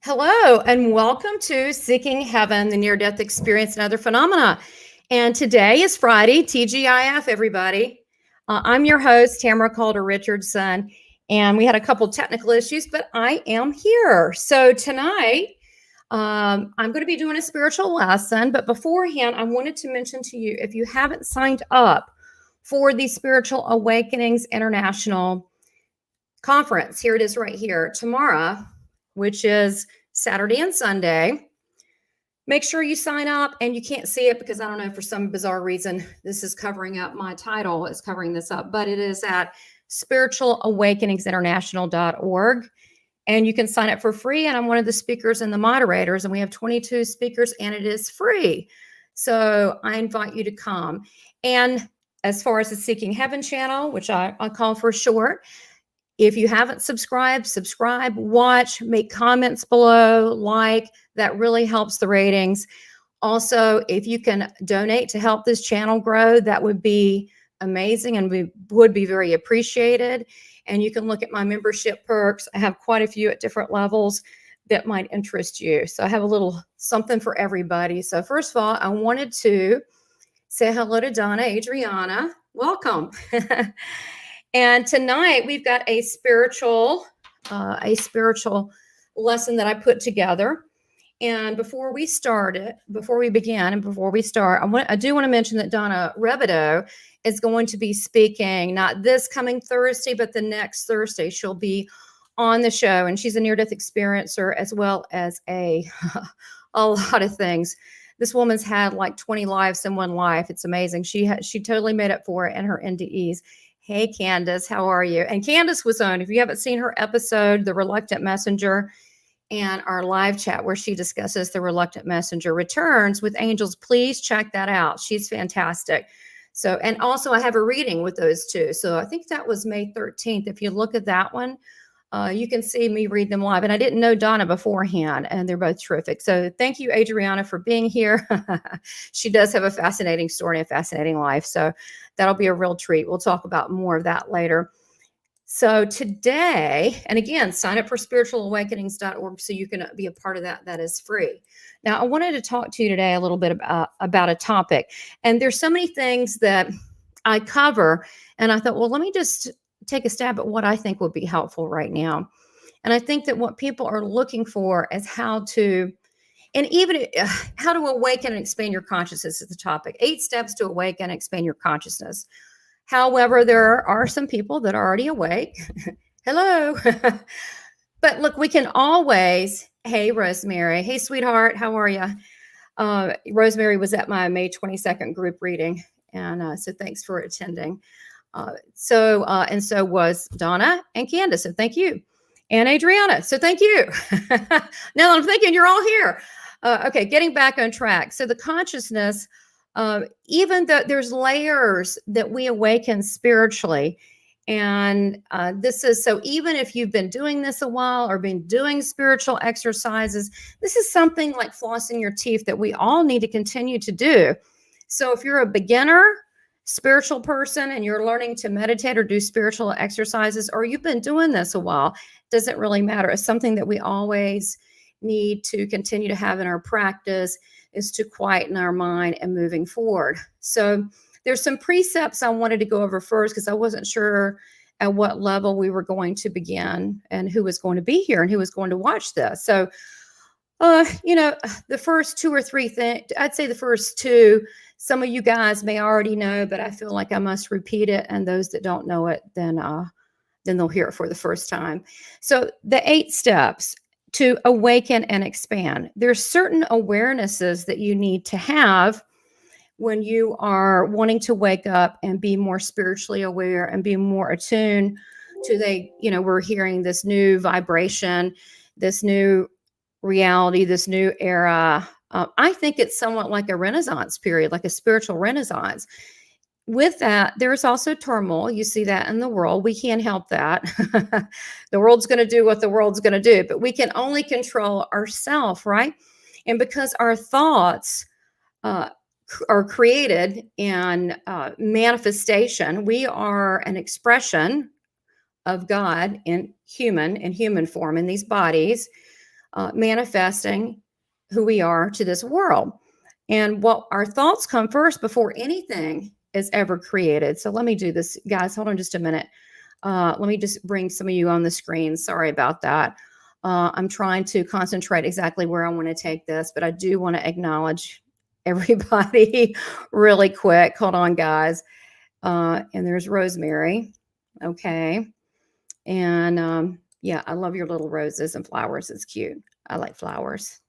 Hello, and welcome to Seeking Heaven, the Near-Death Experience and Other Phenomena. And today is Friday, TGIF, everybody. I'm your host, Tamara Caulder Richardson, and we had a couple technical issues, but I am here. So tonight, I'm going to be doing a spiritual lesson, but beforehand, I wanted to mention to you, if you haven't signed up for the Spiritual Awakenings International Conference, here it is right here, tomorrow, which is Saturday and Sunday. Make sure you sign up, and you can't see it because I don't know, for some bizarre reason, this is covering up my title, is covering this up, but it is at spiritualawakeningsinternational.org. And you can sign up for free. And I'm one of the speakers and the moderators, and we have 22 speakers, and it is free. So I invite you to come. And as far as the Seeking Heaven channel, which I call for short, if you haven't subscribed, subscribe, watch, make comments below, like. That really helps the ratings. Also, if you can donate to help this channel grow, that would be amazing, and we would be very appreciated. And you can look at my membership perks. I have quite a few at different levels that might interest you. So I have a little something for everybody. So first of all, I wanted to say hello to Donna Adriana. Welcome. And tonight we've got a spiritual lesson that I put together. And before we start, I do want to mention that Donna Rebido is going to be speaking, not this coming Thursday, but the next Thursday. She'll be on the show, and she's a near-death experiencer as well as a lot of things. This woman's had like 20 lives in one life. It's amazing. She totally made up for it in her NDEs. Hey, Candace, how are you? And Candace was on, if you haven't seen her episode, The Reluctant Messenger, and our live chat where she discusses the Reluctant Messenger returns with angels, please check that out. She's fantastic. So, and also I have a reading with those two. So I think that was May 13th. If you look at that one, you can see me read them live. And I didn't know Donna beforehand, and they're both terrific. So thank you, Adriana, for being here. She does have a fascinating story and a fascinating life. So that'll be a real treat. We'll talk about more of that later. So today, and again, sign up for spiritualawakenings.org so you can be a part of that. That is free. Now, I wanted to talk to you today a little bit about a topic. And there's so many things that I cover, and I thought, well, let me just take a stab at what I think would be helpful right now. And I think that what people are looking for is how to awaken and expand your consciousness is the topic. 8 steps to awaken and expand your consciousness. However, there are some people that are already awake. Hello. But look, we can always, hey, Rosemary. Hey, sweetheart. How are you? Rosemary was at my May 22nd group reading. And so thanks for attending. And so was Donna and Candace. So thank you. And Adriana. So thank you. Now I'm thinking you're all here. Okay, getting back on track. So the consciousness, even though there's layers that we awaken spiritually. And so even if you've been doing this a while or been doing spiritual exercises, this is something like flossing your teeth that we all need to continue to do. So if you're a beginner spiritual person and you're learning to meditate or do spiritual exercises, or you've been doing this a while, doesn't really matter. It's something that we always need to continue to have in our practice, is to quieten our mind and moving forward. So there's some precepts I wanted to go over first because I wasn't sure at what level we were going to begin and who was going to be here and who was going to watch this. So, the first 2 or 3 things, I'd say the first 2, some of you guys may already know, but I feel like I must repeat it. And those that don't know it, then they'll hear it for the first time. So the 8 steps to awaken and expand. There's certain awarenesses that you need to have when you are wanting to wake up and be more spiritually aware and be more attuned to we're hearing this new vibration, this new reality, this new era. I think it's somewhat like a renaissance period, like a spiritual renaissance. With that, there's also turmoil. You see that in the world. We can't help that. The world's going to do what the world's going to do, but we can only control ourselves, right? And because our thoughts are created in manifestation, we are an expression of God in human form in these bodies. manifesting who we are to this world. And what our thoughts come first before anything is ever created. So let me do this, guys. Hold on just a minute. Let me just bring some of you on the screen. Sorry about that. I'm trying to concentrate exactly where I want to take this, but I do want to acknowledge everybody really quick. Hold on, guys. And there's Rosemary. Okay. And yeah, I love your little roses and flowers. It's cute. I like flowers.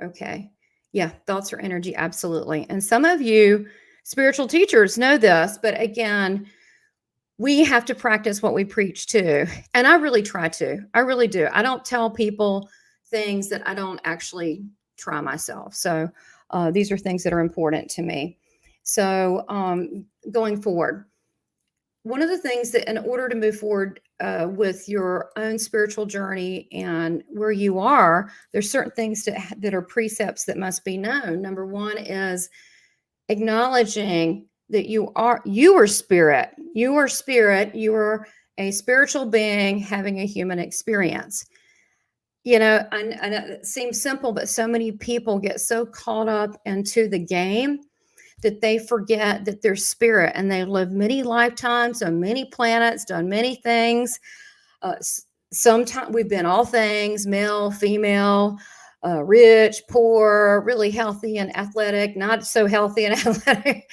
Okay. Yeah, thoughts are energy. Absolutely. And some of you spiritual teachers know this, but again, we have to practice what we preach too. And I really try to. I really do. I don't tell people things that I don't actually try myself. So these are things that are important to me. So going forward, one of the things that in order to move forward with your own spiritual journey and where you are, there's certain things that are precepts that must be known. Number one is acknowledging that you are spirit. You are spirit. You are a spiritual being having a human experience. You know, and it seems simple, but so many people get so caught up into the game that they forget that they're spirit and they live many lifetimes on many planets, done many things. Sometimes we've been all things, male, female, rich, poor, really healthy and athletic, not so healthy and athletic.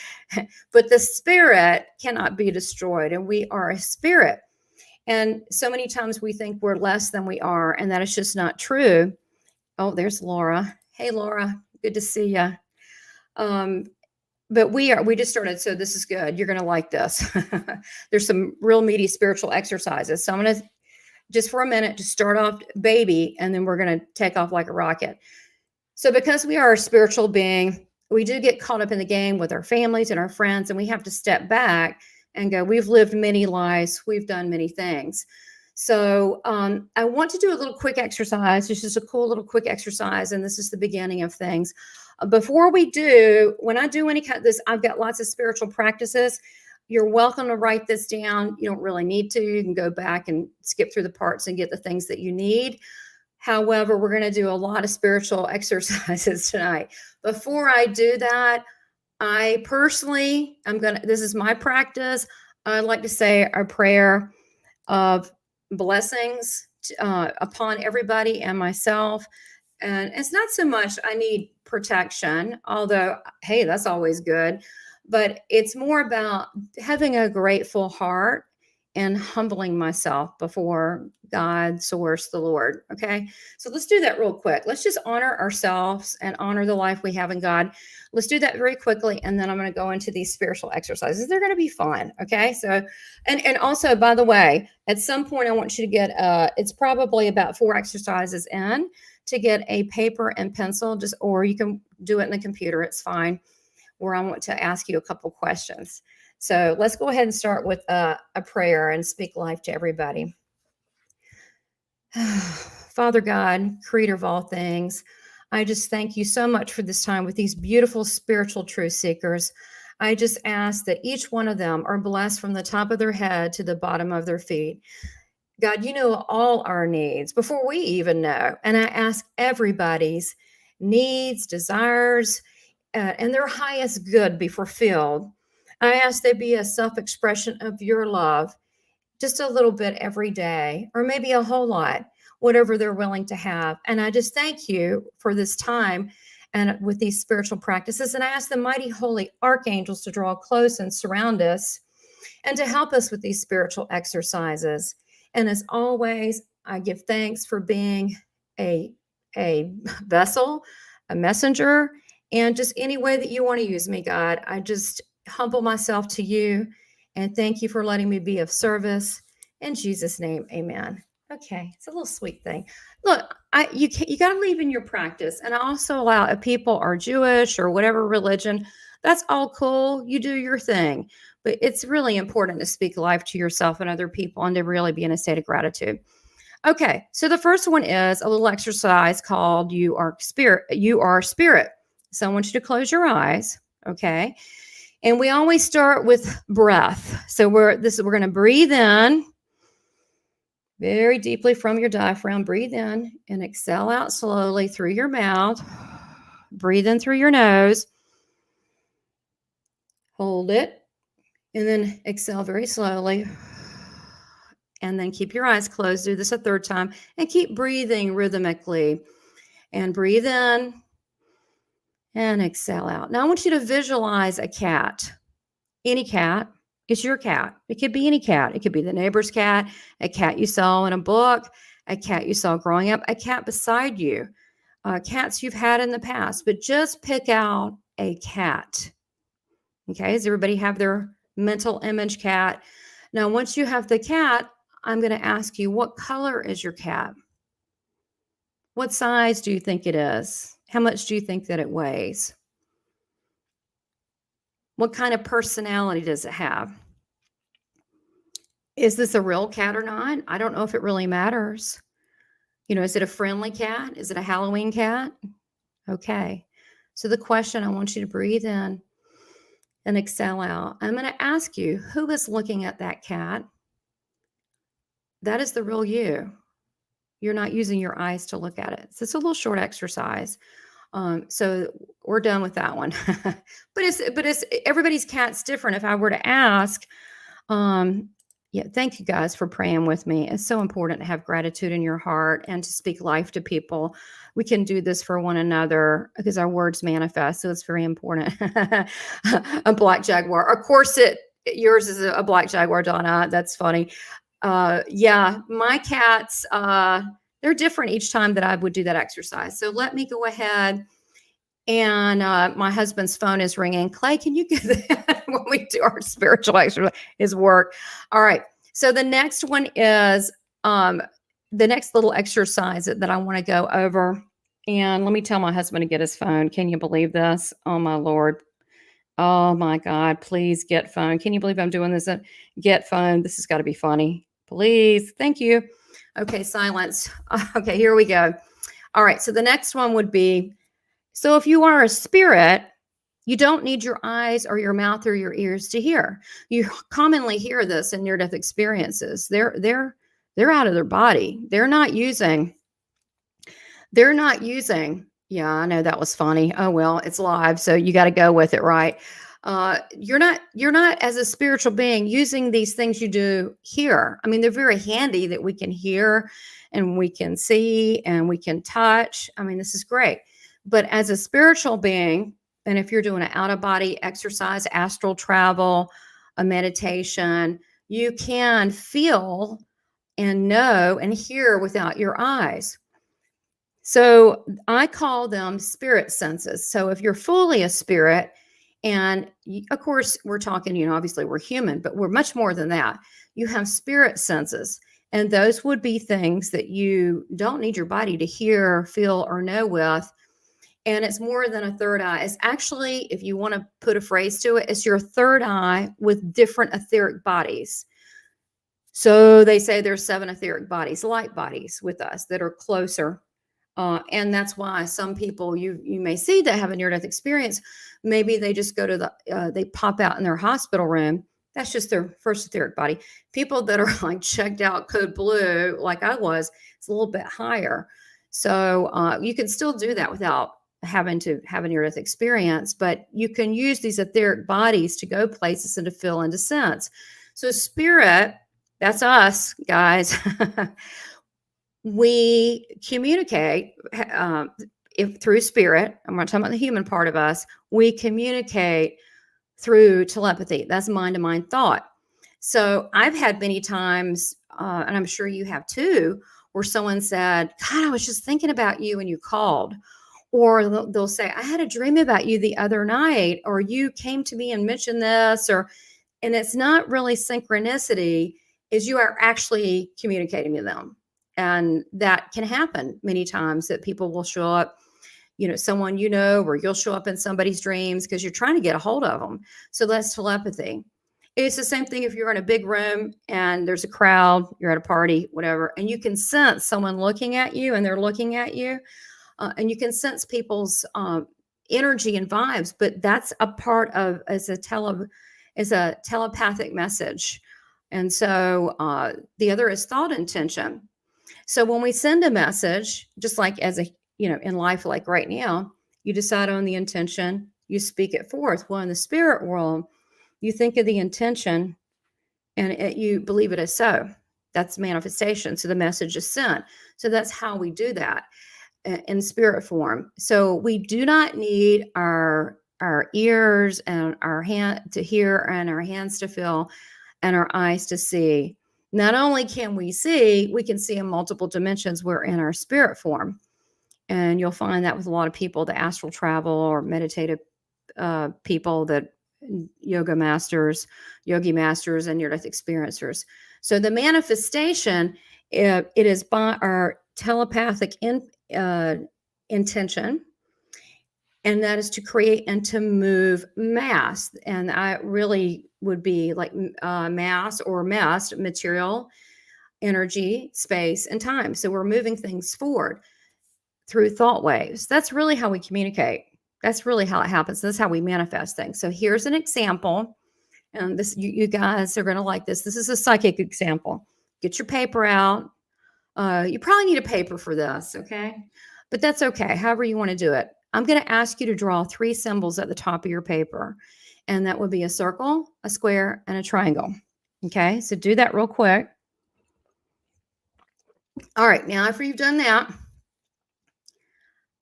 But the spirit cannot be destroyed, and we are a spirit. And so many times we think we're less than we are, and that is just not true. Oh, there's Laura. Hey, Laura, good to see you. But we just started, so this is good. You're going to like this. There's some real meaty spiritual exercises. So I'm going to just for a minute, just start off baby, and then we're going to take off like a rocket. So because we are a spiritual being, we do get caught up in the game with our families and our friends, and we have to step back and go, we've lived many lives, we've done many things. So I want to do a little quick exercise. This is a cool little quick exercise, and this is the beginning of things. Before we do, when I do any kind of this, I've got lots of spiritual practices. You're welcome to write this down. You don't really need to. You can go back and skip through the parts and get the things that you need. However, we're going to do a lot of spiritual exercises tonight. Before I do that, I personally, this is my practice. I'd like to say a prayer of blessings upon everybody and myself. And it's not so much I need protection, although, hey, that's always good. But it's more about having a grateful heart and humbling myself before God, source, the Lord. Okay. So let's do that real quick. Let's just honor ourselves and honor the life we have in God. Let's do that very quickly. And then I'm going to go into these spiritual exercises. They're going to be fun. Okay. So, and also, by the way, at some point, I want you to get, it's probably about 4 exercises in to get a paper and pencil, or you can do it in the computer. It's fine. Where I want to ask you a couple questions. So let's go ahead and start with a prayer and speak life to everybody. Father God, creator of all things, I just thank you so much for this time with these beautiful spiritual truth seekers. I just ask that each one of them are blessed from the top of their head to the bottom of their feet. God, you know all our needs before we even know. And I ask everybody's needs, desires, and their highest good be fulfilled. I ask there be a self-expression of your love, just a little bit every day, or maybe a whole lot, whatever they're willing to have. And I just thank you for this time and with these spiritual practices. And I ask the mighty holy archangels to draw close and surround us and to help us with these spiritual exercises. And as always, I give thanks for being a vessel, a messenger, and just any way that you want to use me, God. I just humble myself to you and thank you for letting me be of service. In Jesus' name, amen. Okay, it's a little sweet thing. Look, you got to leave in your practice. And I also allow, if people are Jewish or whatever religion, that's all cool. You do your thing. But it's really important to speak life to yourself and other people and to really be in a state of gratitude. Okay, so the first one is a little exercise called You Are Spirit. You Are Spirit. So I want you to close your eyes, okay? And we always start with breath. So we're going to breathe in very deeply from your diaphragm. Breathe in and exhale out slowly through your mouth. Breathe in through your nose. Hold it. And then exhale very slowly. And then keep your eyes closed. Do this a third time. And keep breathing rhythmically. And breathe in. And exhale out. Now I want you to visualize a cat. Any cat. It's your cat. It could be any cat. It could be the neighbor's cat, a cat you saw in a book, a cat you saw growing up, a cat beside you, cats you've had in the past. But just pick out a cat. Okay, does everybody have their mental image cat? Now, once you have the cat, I'm going to ask you, what color is your cat? What size do you think it is? How much do you think that it weighs? What kind of personality does it have? Is this a real cat or not? I don't know if it really matters. Is it a friendly cat? Is it a Halloween cat? Okay. So the question, I want you to breathe in and exhale out. I'm going to ask you, who is looking at that cat? That is the real you. You're not using your eyes to look at it. So it's a little short exercise. So we're done with that one. but it's everybody's cat's different. If I were to ask, yeah, thank you guys for praying with me. It's so important to have gratitude in your heart and to speak life to people. We can do this for one another because our words manifest. So it's very important. A black jaguar. Of course, yours is a black jaguar, Donna. That's funny. Yeah, my cats, they're different each time that I would do that exercise. So let me go ahead. And my husband's phone is ringing. Clay, can you get that when we do our spiritual exercise? His work. All right. So the next one is the next little exercise that I want to go over. And let me tell my husband to get his phone. Can you believe this? Oh, my Lord. Oh, my God. Please get phone. Can you believe I'm doing this? Get phone. This has got to be funny. Please. Thank you. Okay. Silence. Okay. Here we go. All right. So the next one would be, so if you are a spirit, you don't need your eyes or your mouth or your ears to hear. You commonly hear this in near-death experiences. They're out of their body. They're not using. Yeah, I know that was funny. Oh well, it's live, so you got to go with it, right? You're not as a spiritual being using these things you do here. I mean, they're very handy that we can hear and we can see and we can touch. I mean, this is great. But as a spiritual being, and if you're doing an out-of-body exercise, astral travel, a meditation, you can feel and know and hear without your eyes. So I call them spirit senses. So if you're fully a spirit, and of course, we're talking, obviously we're human, but we're much more than that. You have spirit senses. And those would be things that you don't need your body to hear, feel, or know with. And it's more than a third eye. It's actually, if you want to put a phrase to it, it's your third eye with different etheric bodies. So they say there's 7 etheric bodies, light bodies with us that are closer. And that's why some people you may see that have a near-death experience. Maybe they just go to they pop out in their hospital room. That's just their first etheric body. People that are like checked out code blue, like I was, it's a little bit higher. So you can still do that without having to have a near-death experience, but you can use these etheric bodies to go places and to feel and to sense. So spirit, that's us, guys. We communicate through spirit. I'm not talking about the human part of us. We communicate through telepathy. That's mind-to-mind thought. So I've had many times, and I'm sure you have too, where someone said, God, I was just thinking about you and you called. Or they'll say, I had a dream about you the other night, or you came to me and mentioned this, and it's not really synchronicity, is you are actually communicating to them. And that can happen many times, that people will show up, someone, or you'll show up in somebody's dreams because you're trying to get a hold of them. So that's telepathy. It's the same thing if you're in a big room and there's a crowd, you're at a party, whatever, and you can sense someone looking at you and they're looking at you. And you can sense people's energy and vibes, but that's a part of as a telepathic message. And so the other is thought intention. So when we send a message, just like as a, in life, like right now, you decide on the intention, you speak it forth. Well, in the spirit world, you think of the intention and you believe it is so. That's manifestation. So the message is sent. So that's how we do that in spirit form. So we do not need our ears and our hand to hear and our hands to feel and our eyes to see. Not only can we see, we can see in multiple dimensions. We're in our spirit form. And you'll find that with a lot of people, the astral travel or meditative people, that yogi masters, and near-death experiencers. So the manifestation, it is by our telepathic intention, and that is to create and to move mass. And I really would be like mass or mass, material, energy, space, and time. So we're moving things forward through thought waves. That's really how we communicate. That's really how it happens. That's how we manifest things. So here's an example. And this, you guys are going to like this. This is a psychic example. Get your paper out. You probably need a paper for this, okay? But that's okay, however you want to do it. I'm going to ask you to draw 3 symbols at the top of your paper. And that would be a circle, a square, and a triangle. Okay, so do that real quick. All right, now after you've done that,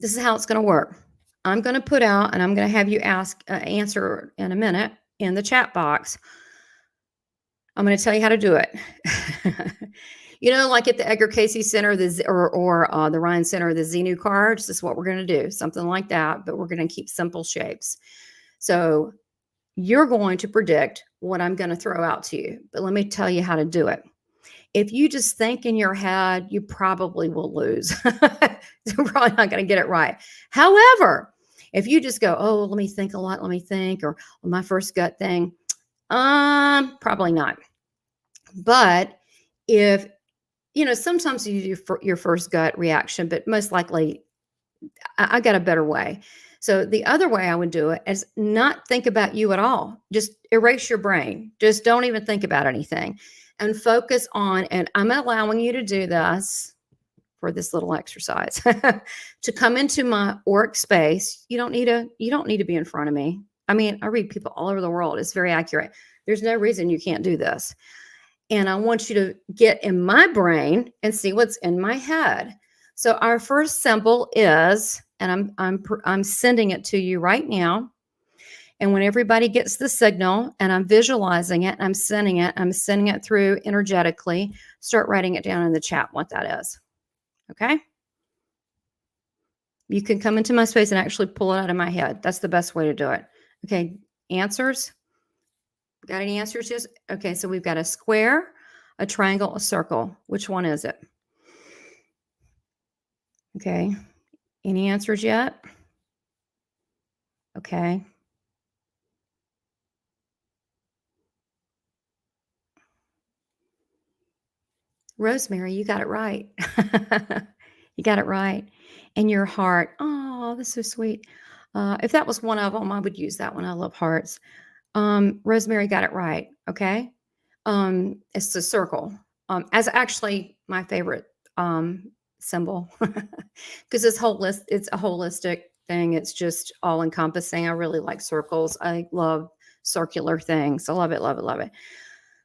this is how it's going to work. I'm going to put out, and I'm going to have you answer in a minute in the chat box. I'm going to tell you how to do it. Like at the Edgar Cayce Center, or the Ryan Center, the Xenu cards. This is what we're going to do, something like that, but we're going to keep simple shapes. So you're going to predict what I'm going to throw out to you, but let me tell you how to do it. If you just think in your head, you probably will lose. You're probably not going to get it right. However, if you just go, oh, let me think a lot, let me think, or my first gut thing, probably not. But if, sometimes you do your first gut reaction, but most likely I got a better way. So the other way I would do it is not think about you at all. Just erase your brain. Just don't even think about anything and focus on, and I'm allowing you to do this for this little exercise, to come into my auric space. You don't need to be in front of me. I mean, I read people all over the world. It's very accurate. There's no reason you can't do this. And I want you to get in my brain and see what's in my head. So our first symbol is, and I'm sending it to you right now. And when everybody gets the signal and I'm visualizing it, I'm sending it through energetically, start writing it down in the chat what that is. Okay? You can come into my space and actually pull it out of my head. That's the best way to do it. Okay, answers? Got any answers yet? Okay, so we've got a square, a triangle, a circle. Which one is it? Okay, any answers yet? Okay. Rosemary, you got it right. You got it right. And your heart. Oh, that's so sweet. If that was one of them, I would use that one. I love hearts. Rosemary got it right. Okay. It's the circle. As actually my favorite symbol, because it's a holistic thing. It's just all encompassing. I really like circles. I love circular things. I love it, love it, love it.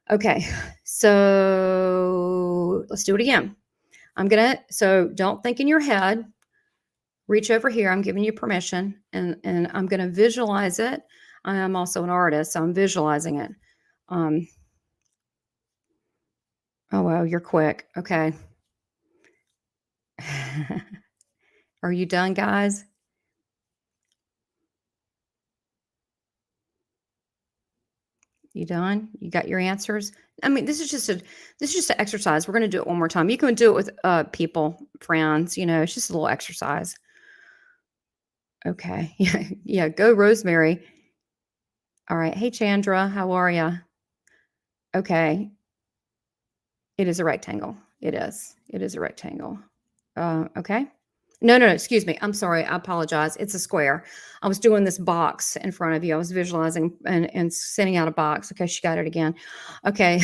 Okay, so let's do it again. So don't think in your head. Reach over here. I'm giving you permission, and I'm going to visualize it. I am also an artist, so I'm visualizing it. Oh, wow, you're quick. Okay. Are you done, guys? You done? You got your answers? I mean, this is just an exercise. We're going to do it one more time. You can do it with people, friends, it's just a little exercise. Okay. Yeah, go Rosemary. All right. Hey, Chandra, how are you? Okay. It is a rectangle. It is a rectangle. Okay. No, no, no, excuse me. I'm sorry. I apologize. It's a square. I was doing this box in front of you. I was visualizing and sending out a box. Okay, she got it again. Okay.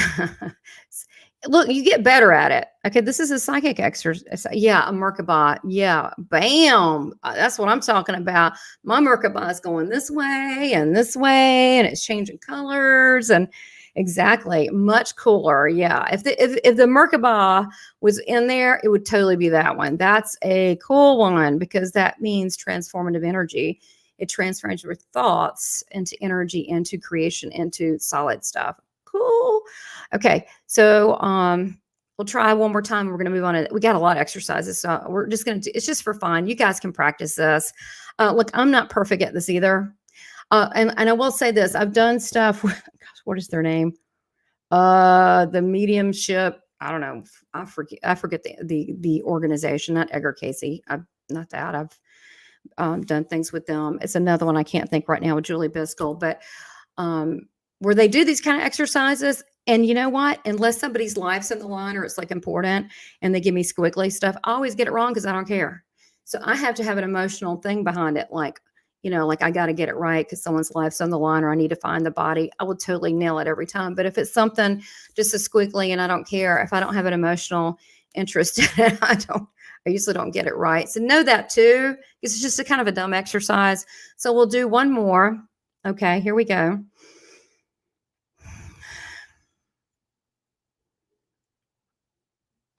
Look, you get better at it. Okay, this is a psychic exercise. Yeah, a Merkaba. Yeah, bam. That's what I'm talking about. My Merkaba is going this way, and it's changing colors. And exactly, much cooler. Yeah, if the Merkaba was in there, it would totally be that one. That's a cool one because that means transformative energy. It transforms your thoughts into energy, into creation, into solid stuff. Cool. Okay, so we'll try one more time. We're going to move on to. We got a lot of exercises, so we're just going to do. It's just for fun. You guys can practice this. Look, I'm not perfect at this either, and I will say this: I've done stuff. Gosh, what is their name? The mediumship. I don't know. I forget the organization. Not Edgar Casey. Not that. I've done things with them. It's another one I can't think right now with Julie Biscoe, but where they do these kind of exercises. And you know what? Unless somebody's life's in the line or it's like important and they give me squiggly stuff, I always get it wrong because I don't care. So I have to have an emotional thing behind it. Like, like I got to get it right because someone's life's on the line or I need to find the body. I will totally nail it every time. But if it's something just a squiggly and I don't care, if I don't have an emotional interest in it, I usually don't get it right. So know that too. It's just a kind of a dumb exercise. So we'll do one more. Okay, here we go.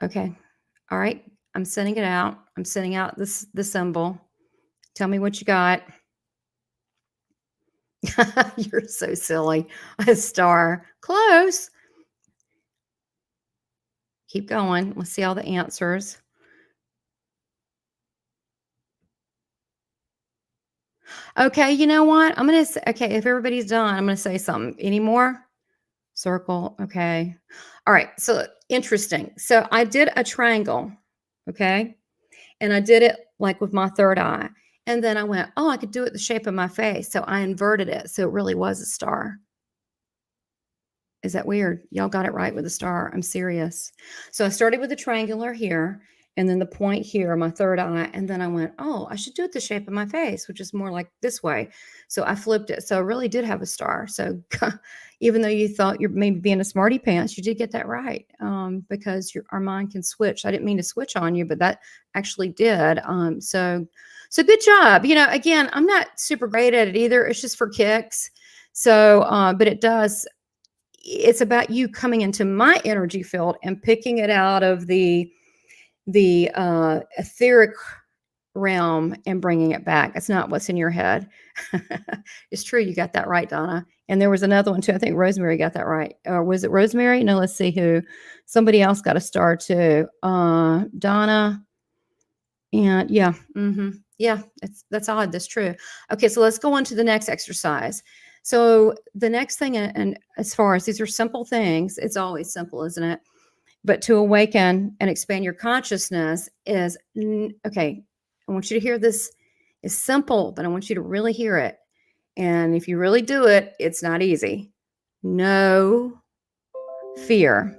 Okay. All right. I'm sending it out. I'm sending out the symbol. Tell me what you got. You're so silly. A star. Close. Keep going. Let's see all the answers. Okay, you know what? I'm going to say, okay, if everybody's done, I'm going to say something. Any more? Circle. Okay. All right. So interesting. So I did a triangle. Okay. And I did it like with my third eye. And then I went, oh, I could do it the shape of my face. So I inverted it. So it really was a star. Is that weird? Y'all got it right with a star. I'm serious. So I started with the triangular here and then the point here, my third eye. And then I went, oh, I should do it the shape of my face, which is more like this way. So I flipped it. So I really did have a star. So even though you thought you're maybe being a smarty pants, you did get that right because our mind can switch. I didn't mean to switch on you, but that actually did. So good job. Again, I'm not super great at it either. It's just for kicks. So, but it's about you coming into my energy field and picking it out of the etheric realm and bringing it back. It's not what's in your head. It's true. You got that right, Donna. And there was another one too. I think Rosemary got that right. Or was it Rosemary? No, let's see who. Somebody else got a star too. Donna. And yeah. Yeah, that's odd. That's true. Okay, so let's go on to the next exercise. So the next thing, and as far as these are simple things, it's always simple, isn't it? But to awaken and expand your consciousness is, okay, I want you to hear this. It's simple, but I want you to really hear it. And if you really do it, it's not easy. No fear.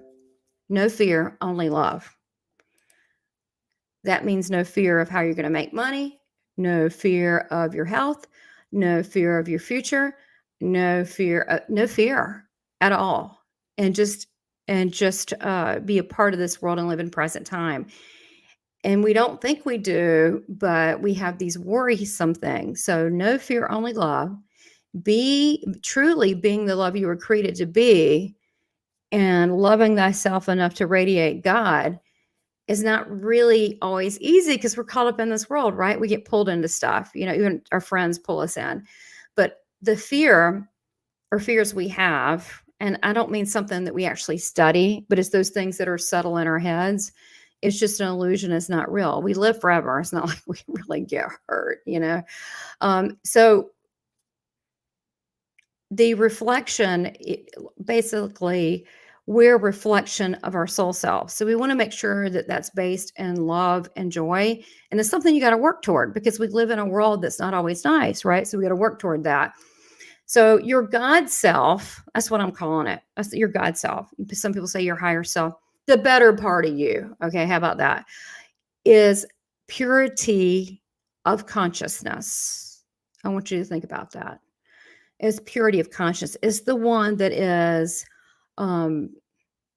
No fear, only love. That means no fear of how you're going to make money, no fear of your health, no fear of your future, no fear at all. And just be a part of this world and live in present time. And we don't think we do, but we have these worrisome things. So no fear, only love. Be truly being the love you were created to be and loving thyself enough to radiate God is not really always easy because we're caught up in this world, right? We get pulled into stuff, even our friends pull us in. But the fear or fears we have, and I don't mean something that we actually study, but it's those things that are subtle in our heads. It's just an illusion. It's not real. We live forever. It's not like we really get hurt, So the reflection, basically, we're a reflection of our soul self. So we want to make sure that that's based in love and joy. And it's something you got to work toward because we live in a world that's not always nice, right? So we got to work toward that. So your God self, that's what I'm calling it. That's your God self. Some people say your higher self, the better part of you. Okay, how about that? Is purity of consciousness. I want you to think about that. Is purity of consciousness is the one um,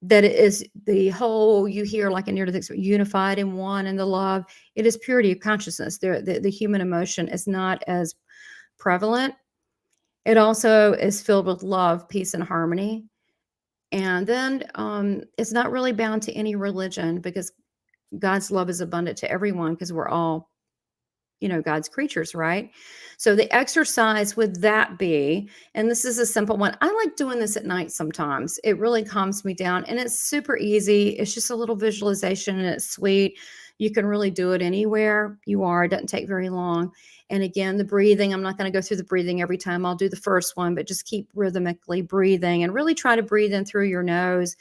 that is the whole, you hear like in near to things, unified in one in the love. It is purity of consciousness. The human emotion is not as prevalent. It also is filled with love, peace, and harmony. And then it's not really bound to any religion, because God's love is abundant to everyone, because we're all, God's creatures, right? So the exercise would that be, and this is a simple one. I like doing this at night sometimes. It really calms me down, and it's super easy. It's just a little visualization, and it's sweet. You can really do it anywhere you are. It doesn't take very long. And again, the breathing, I'm not going to go through the breathing every time. I'll do the first one, but just keep rhythmically breathing and really try to breathe in through your nose.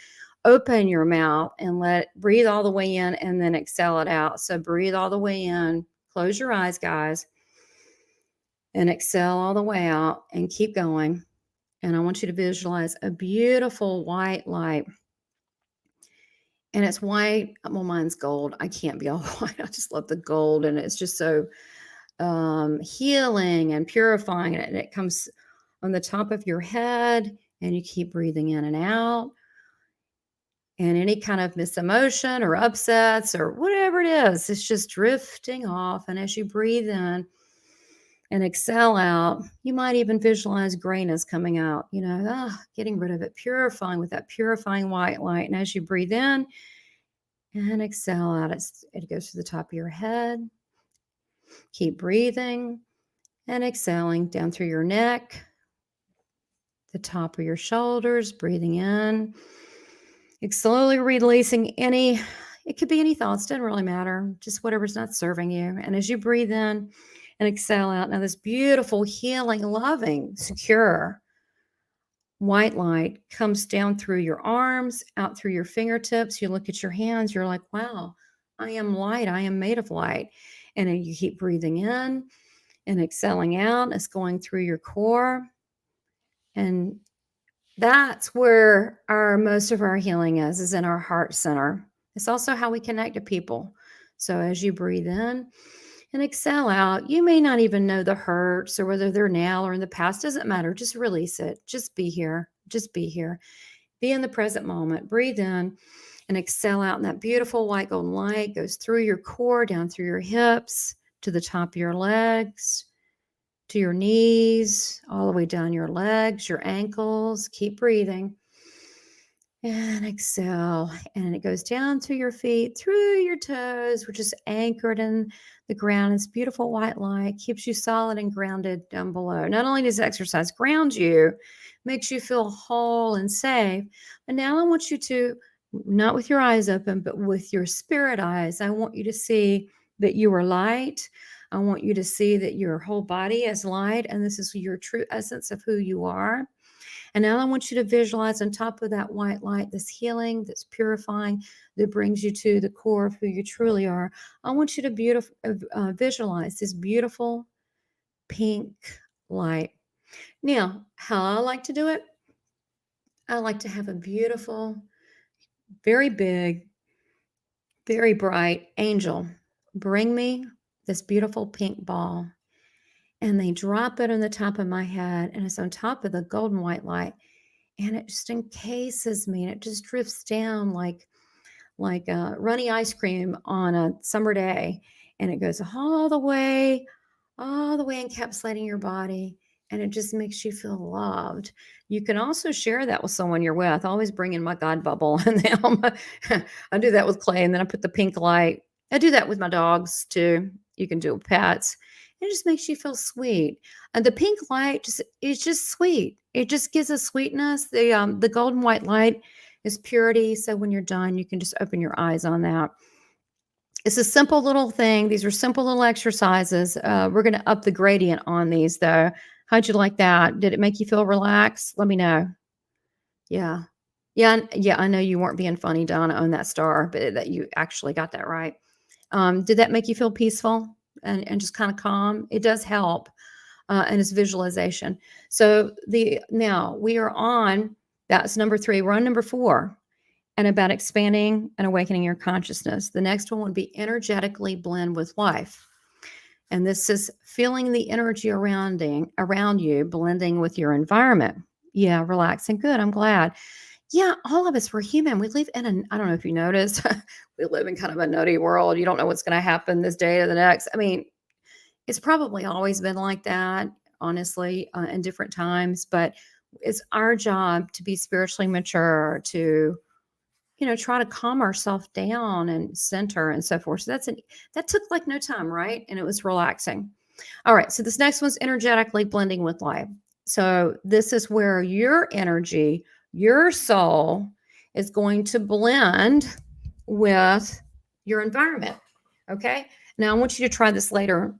Open your mouth and breathe all the way in, and then exhale it out. So breathe all the way in. Close your eyes, guys, and exhale all the way out, and keep going. And I want you to visualize a beautiful white light. And it's white. Well, mine's gold. I can't be all white. I just love the gold. And it's just so healing and purifying. And it comes on the top of your head, and you keep breathing in and out. And any kind of misemotion or upsets or whatever it is, it's just drifting off. And as you breathe in and exhale out, you might even visualize grayness coming out, getting rid of it, purifying with that purifying white light. And as you breathe in and exhale out, it goes to the top of your head. Keep breathing and exhaling down through your neck, the top of your shoulders, breathing in. Slowly releasing it could be any thoughts, doesn't really matter, just whatever's not serving you. And as you breathe in and exhale out, now this beautiful, healing, loving, secure white light comes down through your arms, out through your fingertips. You look at your hands, you're like, wow, I am light. I am made of light. And then you keep breathing in and exhaling out. It's going through your core. And that's where most of our healing is in our heart center. It's also how we connect to people. So as you breathe in and exhale out, you may not even know the hurts or whether they're now or in the past. Doesn't matter. Just release it. Just be here. Just be here. Be in the present moment. Breathe in and exhale out. And that beautiful white golden light goes through your core, down through your hips, to the top of your legs, to your knees, all the way down your legs, your ankles. Keep breathing. And exhale. And it goes down to your feet, through your toes, which is anchored in the ground. It's beautiful white light, keeps you solid and grounded down below. Not only does exercise ground you, makes you feel whole and safe, but now I want you to, not with your eyes open, but with your spirit eyes, I want you to see that you are light. I want you to see that your whole body is light, and this is your true essence of who you are. And now I want you to visualize on top of that white light, this healing, that's purifying, that brings you to the core of who you truly are. I want you to visualize this beautiful pink light. Now, how I like to do it, I like to have a beautiful, very big, very bright angel bring me this beautiful pink ball. And they drop it on the top of my head, and it's on top of the golden white light. And it just encases me, and it just drifts down like runny ice cream on a summer day. And it goes all the way encapsulating your body. And it just makes you feel loved. You can also share that with someone you're with. I always bring in my God bubble. And I do that with Clay. And then I put the pink light. I do that with my dogs too. You can do it with pets. It just makes you feel sweet. And the pink light is just sweet. It just gives a sweetness. The golden white light is purity. So when you're done, you can just open your eyes on that. It's a simple little thing. These are simple little exercises. We're going to up the gradient on these, though. How'd you like that? Did it make you feel relaxed? Let me know. Yeah. Yeah. I know you weren't being funny, Donna, on that star, but that you actually got that right. Did that make you feel peaceful and just kind of calm? It does help. And it's visualization. So now we are on, that's number 3. We're on number 4. and about expanding and awakening your consciousness. The next one would be energetically blend with life. And this is feeling the energy around you, blending with your environment. Yeah, relaxing. Good. I'm glad. Yeah, all of us, we're human. We live in I don't know if you noticed, we live in kind of a nutty world. You don't know what's going to happen this day or the next. I mean, it's probably always been like that, honestly, in different times, but it's our job to be spiritually mature, to try to calm ourselves down and center and so forth. So that took like no time, right? And it was relaxing. All right. So this next one's energetically blending with life. So this is where your energy, your soul is going to blend with your environment. Okay. Now I want you to try this later,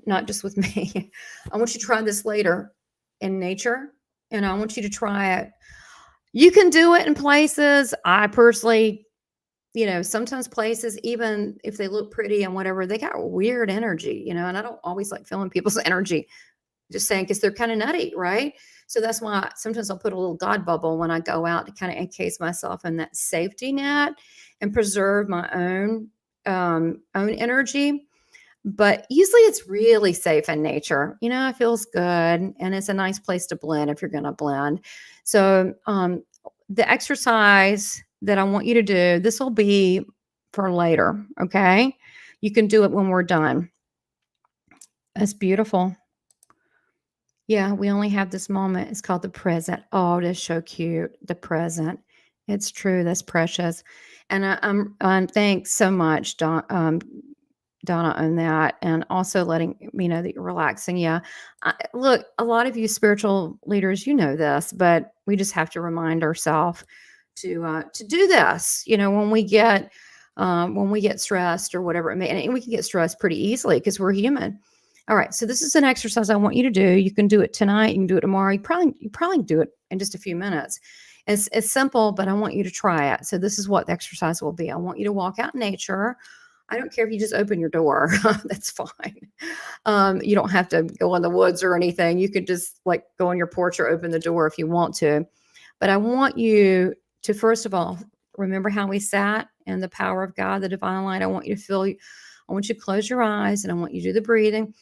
not just with me. I want you to try this later in nature, and I want you to try it. You can do it in places. I personally, sometimes places, even if they look pretty and whatever, they got weird energy, and I don't always like feeling people's energy, just saying, because they're kind of nutty, right? So that's why sometimes I'll put a little God bubble when I go out to kind of encase myself in that safety net and preserve my own energy. But usually it's really safe in nature. It feels good, and it's a nice place to blend if you're going to blend. So the exercise that I want you to do, this will be for later, okay? You can do it when we're done. That's beautiful. Yeah, we only have this moment. It's called the present. Oh, it is so cute. The present. It's true. That's precious. And I'm thanks so much, Donna, on that, and also letting me know that you're relaxing. Yeah. Look, a lot of you spiritual leaders, this, but we just have to remind ourselves to do this, when we get stressed or whatever it may, and we can get stressed pretty easily because we're human. All right. So this is an exercise I want you to do. You can do it tonight. You can do it tomorrow. You probably do it in just a few minutes. It's simple, but I want you to try it. So this is what the exercise will be. I want you to walk out in nature. I don't care if you just open your door. That's fine. You don't have to go in the woods or anything. You could just like go on your porch or open the door if you want to. But I want you to, first of all, remember how we sat and the power of God, the divine light. I want you to close your eyes, and I want you to do the breathing.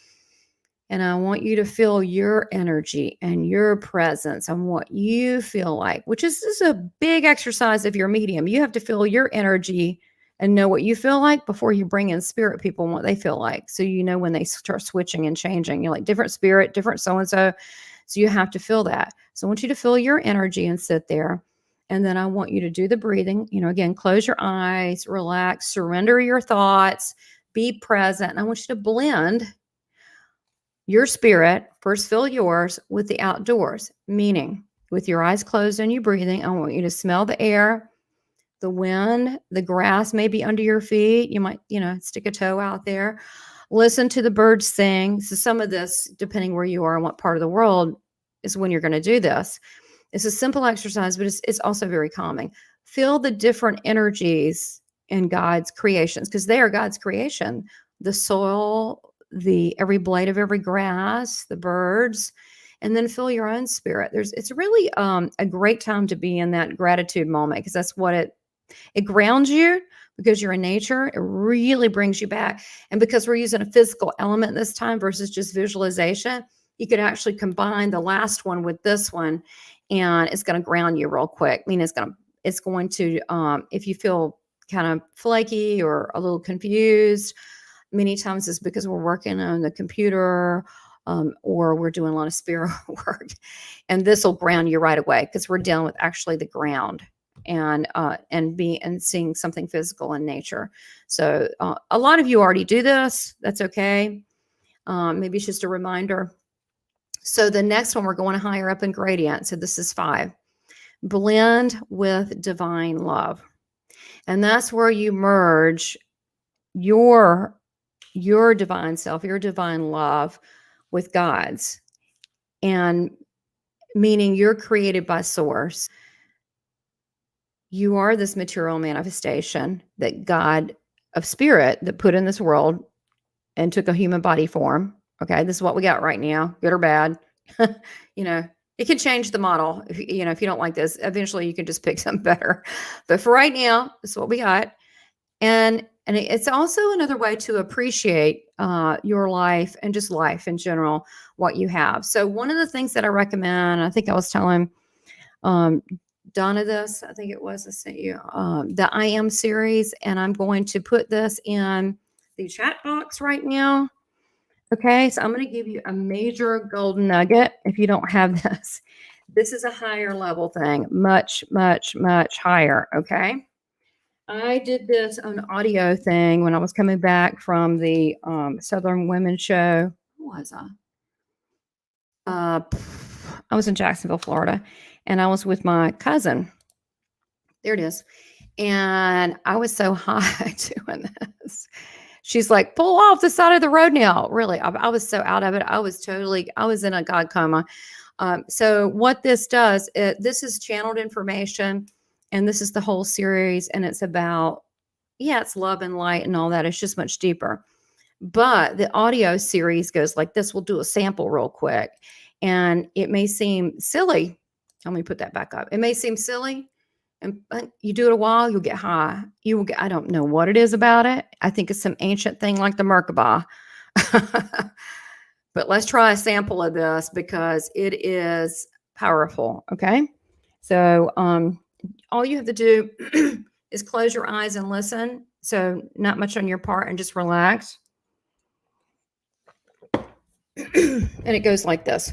And I want you to feel your energy and your presence and what you feel like, which is a big exercise of your medium. You have to feel your energy and know what you feel like before you bring in spirit people and what they feel like. So when they start switching and changing, you're like different spirit, different so-and-so. So you have to feel that. So I want you to feel your energy and sit there. And then I want you to do the breathing. Again, close your eyes, relax, surrender your thoughts, be present. And I want you to blend your spirit, first feel yours, with the outdoors, meaning with your eyes closed and you breathing. I want you to smell the air, the wind, the grass maybe under your feet. You might, stick a toe out there. Listen to the birds sing. So some of this, depending where you are and what part of the world, is when you're going to do this. It's a simple exercise, but it's also very calming. Feel the different energies in God's creations, because they are God's creation. The soil, every blade of every grass, the birds, and then feel your own spirit. It's really a great time to be in that gratitude moment, because that's what it grounds you, because you're in nature. It really brings you back. And because we're using a physical element this time versus just visualization, you could actually combine the last one with this one, and it's going to ground you real quick. I mean, it's going to, if you feel kind of flaky or a little confused, many times it's because we're working on the computer, or we're doing a lot of spirit work, and this will ground you right away, because we're dealing with actually the ground and seeing something physical in nature. So a lot of you already do this. That's okay. Maybe it's just a reminder. So the next one, we're going higher up in gradient. So this is 5. Blend with divine love. And that's where you merge your divine self, your divine love with God's, and meaning you're created by source. You are this material manifestation that God of spirit that put in this world and took a human body form. Okay. This is what we got right now, good or bad. It can change the model. If you don't like this, eventually you can just pick something better. But for right now, this is what we got. And it's also another way to appreciate your life and just life in general, what you have. So one of the things that I recommend, I think I was telling um, Donna this, I think it was, I sent you the I Am series, and I'm going to put this in the chat box right now. Okay, so I'm going to give you a major golden nugget if you don't have this. This is a higher level thing, much, much, much higher. Okay. I did this on audio thing when I was coming back from the Southern Women's Show. Who was I? I was in Jacksonville, Florida, and I was with my cousin. There it is. And I was so high doing this. She's like, pull off the side of the road now. Really, I was so out of it. I was in a God coma. So what this does, this is channeled information, and this is the whole series, and it's about, yeah, it's love and light and all that. It's just much deeper. But the audio series goes like this. We'll do a sample real quick, and it may seem silly. Let me put that back up. It may seem silly, and you do it a while, you'll get high. You will get, I don't know what it is about it. I think it's some ancient thing like the Merkabah. But let's try a sample of this because it is powerful. Okay. So all you have to do is close your eyes and listen. So not much on your part, and just relax. And it goes like this.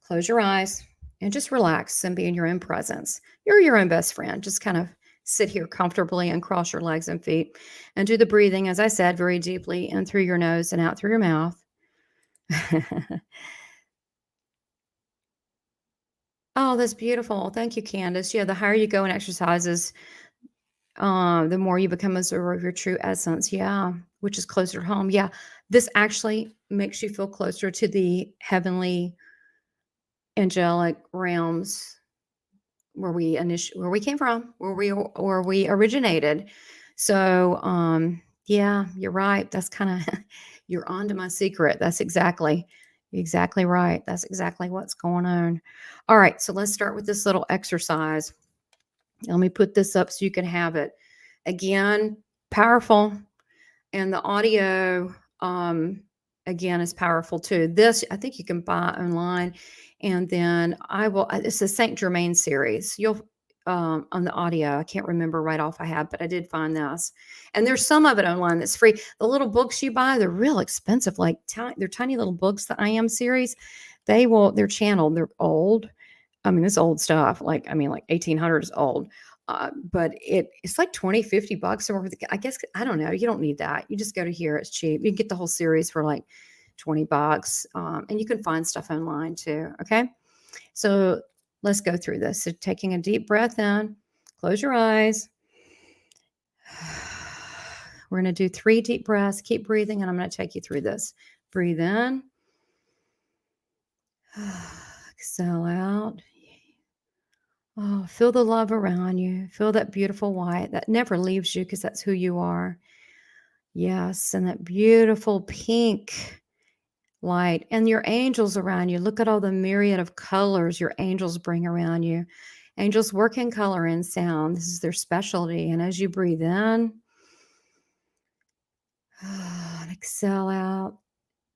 Close your eyes and just relax and be in your own presence. You're your own best friend. Just kind of sit here comfortably and cross your legs and feet and do the breathing, as I said, very deeply in through your nose and out through your mouth. Oh, that's beautiful. Thank you, Candace. Yeah, the higher you go in exercises, the more you become aware of your true essence. Yeah, which is closer to home. Yeah, this actually makes you feel closer to the heavenly, angelic realms where we came from, where we originated. So, yeah, you're right. That's kind of you're onto my secret. That's exactly right. That's exactly what's going on. All right, so let's start with this little exercise. Let me put this up so you can have it. Again, powerful, and the audio again is powerful too. This I think you can buy online, and then it's a Saint Germain series. You'll on the audio. I can't remember right off I have, but I did find this, and there's some of it online that's free. The little books you buy, they're real expensive. Like they're tiny little books. The I Am series, they're channeled. They're old. I mean, it's old stuff. Like 1800s old. But it's like 20, $50 or I guess, I don't know. You don't need that. You just go to here. It's cheap. You can get the whole series for like $20. And you can find stuff online too. Okay. So let's go through this. So taking a deep breath in, close your eyes. We're going to do 3 deep breaths. Keep breathing, and I'm going to take you through this. Breathe in. Exhale out. Oh, feel the love around you. Feel that beautiful white that never leaves you because that's who you are. Yes, and that beautiful pink light and your angels around you. Look at all the myriad of colors your angels bring around you. Angels work in color and sound. This is their specialty. And as you breathe in and exhale out,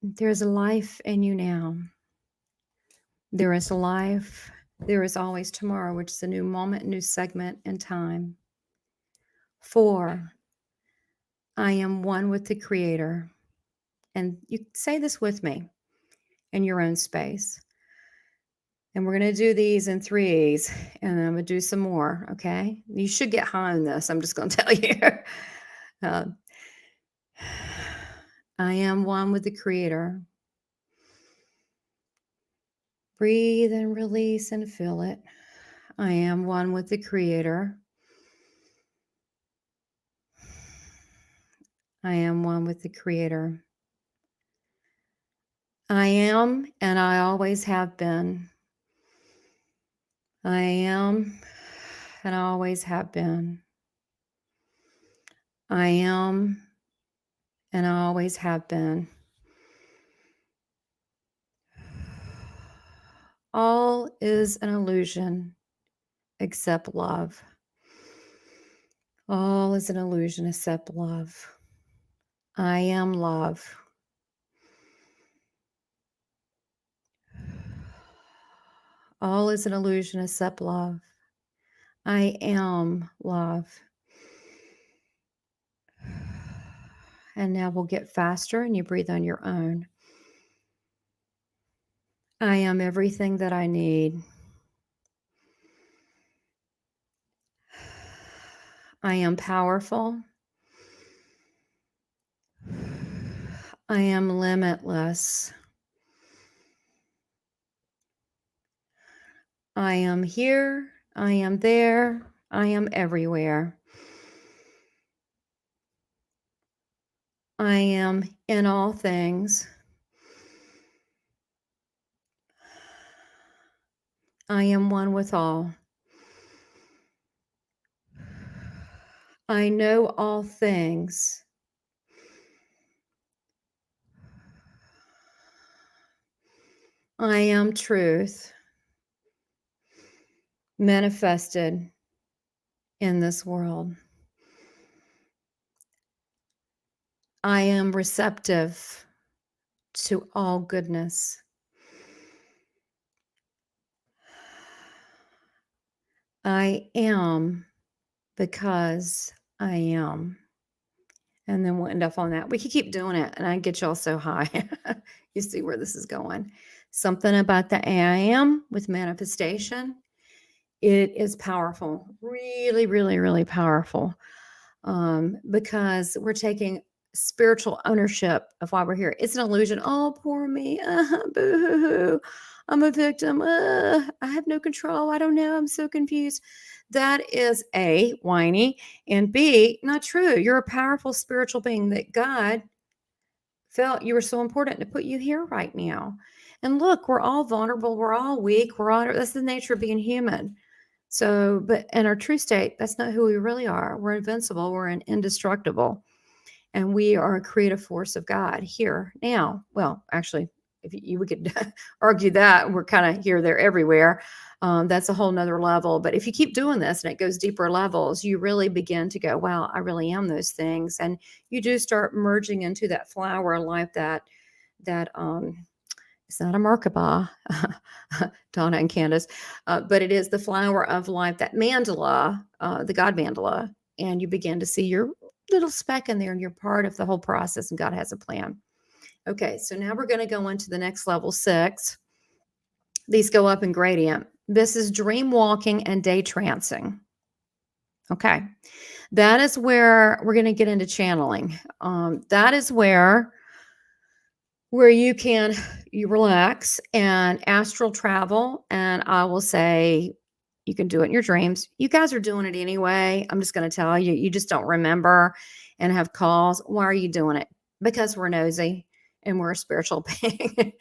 there's a life in you now. There is a life. There is always tomorrow, which is a new moment, new segment in time. 4, I am one with the Creator. And you say this with me in your own space. And we're going to do these in 3s, and then I'm going to do some more. Okay. You should get high on this. I'm just going to tell you. I am one with the Creator. Breathe and release and feel it. I am one with the Creator. I am one with the Creator. I am, and I always have been. I am, and I always have been. I am, and I always have been. All is an illusion except love. All is an illusion except love. I am love. All is an illusion except love. I am love. And now we'll get faster and you breathe on your own. I am everything that I need. I am powerful. I am limitless. I am here. I am there. I am everywhere. I am in all things. I am one with all. I know all things. I am truth manifested in this world. I am receptive to all goodness. I am because I am. And then we'll end up on that. We could keep doing it, and I get y'all so high. You see where this is going. Something about the I am with manifestation. It is powerful, really, really, really powerful, because we're taking spiritual ownership of why we're here. It's an illusion. Oh, poor me. Boo-hoo-hoo. I'm a victim. I have no control. I don't know. I'm so confused. That is A, whiny, and B, not true. You're a powerful spiritual being that God felt you were so important to put you here right now. And look, we're all vulnerable. We're all weak. That's the nature of being human. So, but in our true state, that's not who we really are. We're invincible. We're indestructible. And we are a creative force of God here now. Well, actually, if we could argue that we're kind of here, there, everywhere. That's a whole nother level. But if you keep doing this and it goes deeper levels, you really begin to go, wow, I really am those things. And you do start merging into that flower life that it's not a Merkaba, Donna and Candace, but it is the flower of life, that mandala, the God mandala. And you begin to see your little speck in there and you're part of the whole process and God has a plan. Okay, so now we're going to go into the next level 6. These go up in gradient. This is dream walking and day trancing. Okay, that is where we're going to get into channeling. That is where you relax and astral travel. And I will say, you can do it in your dreams. You guys are doing it anyway. I'm just going to tell you, you just don't remember and have calls. Why are you doing it? Because we're nosy and we're a spiritual being.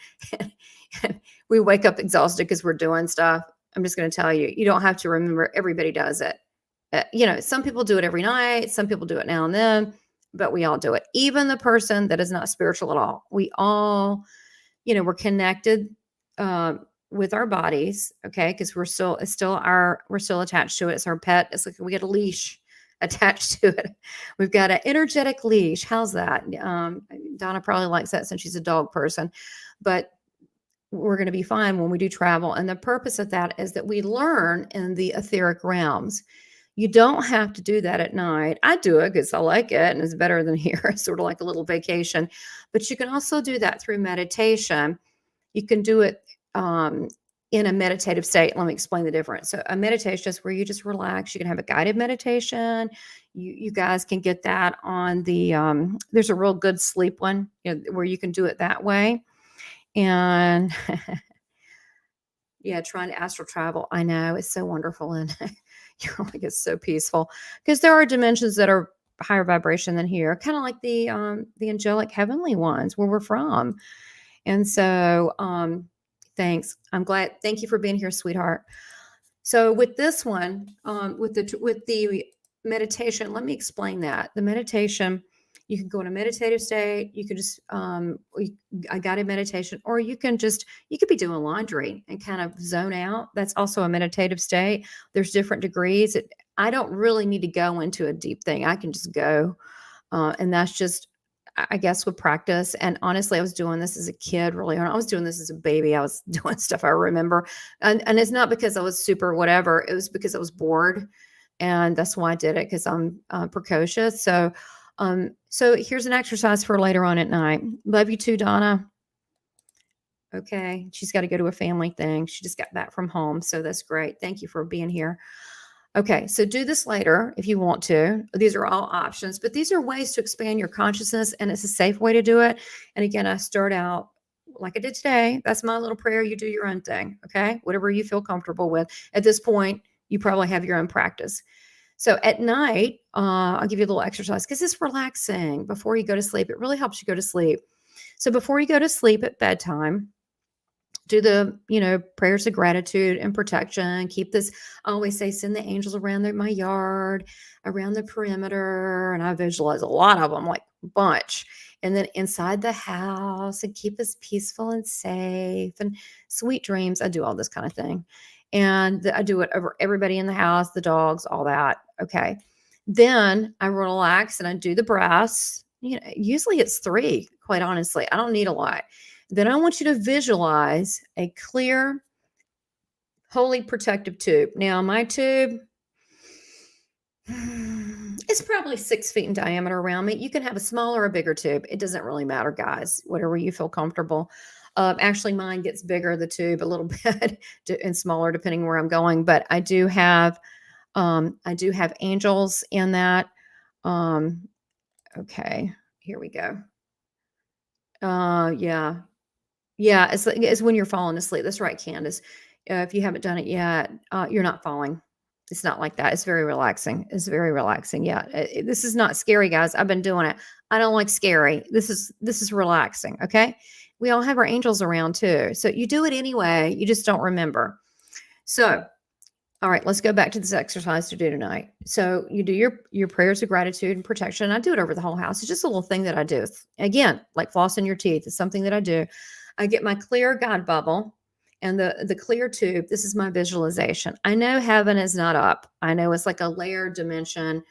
We wake up exhausted because we're doing stuff. I'm just going to tell you, you don't have to remember. Everybody does it. Some people do it every night. Some people do it now and then, but we all do it. Even the person that is not spiritual at all. We all, we're connected with our bodies, okay? Because we're still attached to it. It's our pet. It's like we get a leash attached to it. We've got an energetic leash. How's that? Donna probably likes that since she's a dog person, but we're going to be fine when we do travel. And the purpose of that is that we learn in the etheric realms. You don't have to do that at night. I do it because I like it and it's better than here. It's sort of like a little vacation. But you can also do that through meditation. You can do it in a meditative state. Let me explain the difference. So a meditation is where you just relax. You can have a guided meditation. You guys can get that on the, there's a real good sleep one, where you can do it that way. And yeah, trying to astral travel. I know it's so wonderful. And you're like, it's so peaceful because there are dimensions that are higher vibration than here, kind of like the angelic heavenly ones where we're from. And so, thanks. I'm glad. Thank you for being here, sweetheart. So with this one, with the meditation, let me explain that. The meditation You can go in a meditative state. You can just, a guided meditation, or you could be doing laundry and kind of zone out. That's also a meditative state. There's different degrees. I don't really need to go into a deep thing. I can just go. And that's just, I guess, with practice. And honestly, I was doing this as a kid, really. I was doing this as a baby. I was doing stuff I remember. And it's not because I was super whatever. It was because I was bored. And that's why I did it, because I'm precocious. So here's an exercise for later on at night. Love you too, Donna. Okay. She's got to go to a family thing. She just got back from home. So that's great. Thank you for being here. Okay, so do this later if you want to. These are all options, but these are ways to expand your consciousness, and it's a safe way to do it. And again, I start out like I did today. That's my little prayer. You do your own thing, okay? Whatever you feel comfortable with. At this point, you probably have your own practice. So at night, I'll give you a little exercise because it's relaxing before you go to sleep. It really helps you go to sleep. So before you go to sleep at bedtime, do the, prayers of gratitude and protection. Keep this, I always say, send the angels around my yard, around the perimeter. And I visualize a lot of them, like a bunch. And then inside the house, and keep us peaceful and safe and sweet dreams. I do all this kind of thing. And I do it over everybody in the house, the dogs, all that. Okay. Then I relax and I do the breaths. Usually it's 3, quite honestly. I don't need a lot. Then I want you to visualize a clear, holy protective tube. Now, my tube is probably 6 feet in diameter around me. You can have a smaller or bigger tube. It doesn't really matter, guys, whatever you feel comfortable. Actually, mine gets bigger, the tube, a little bit, and smaller depending where I'm going. But I do have angels in that. Okay, here we go. Yeah. Yeah, it's when you're falling asleep. That's right, Candace. If you haven't done it yet, you're not falling. It's not like that. It's very relaxing. It's very relaxing. Yeah, this is not scary, guys. I've been doing it. I don't like scary. This is relaxing. Okay, we all have our angels around too, so you do it anyway. You just don't remember. So, all right, let's go back to this exercise to do tonight. So you do your prayers of gratitude and protection. I do it over the whole house. It's just a little thing that I do. Again, like flossing your teeth. It's something that I do. I get my clear God bubble and the clear tube. This is my visualization. I know heaven is not up. I know it's like a layered dimension.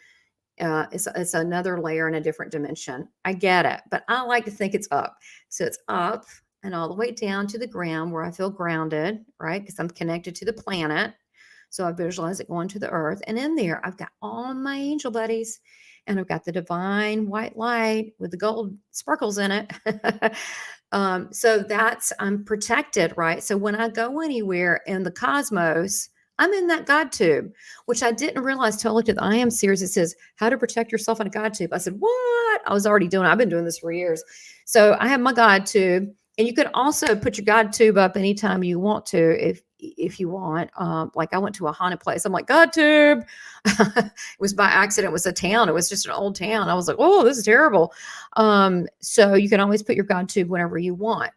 It's another layer in a different dimension. I get it, but I like to think it's up. So it's up and all the way down to the ground where I feel grounded, right? Because I'm connected to the planet. So I visualize it going to the earth. And in there, I've got all of my angel buddies. And I've got the divine white light with the gold sparkles in it. So I'm protected, right? So when I go anywhere in the cosmos, I'm in that God tube, which I didn't realize till I looked at the I Am series. It says how to protect yourself in a God tube. I said, what? I was already doing it. I've been doing this for years. So I have my God tube. And you can also put your God tube up anytime you want to, if you want. Like I went to a haunted place. I'm like, God tube. It was by accident. It was a town. It was just an old town. I was like, oh, this is terrible. So you can always put your God tube whenever you want.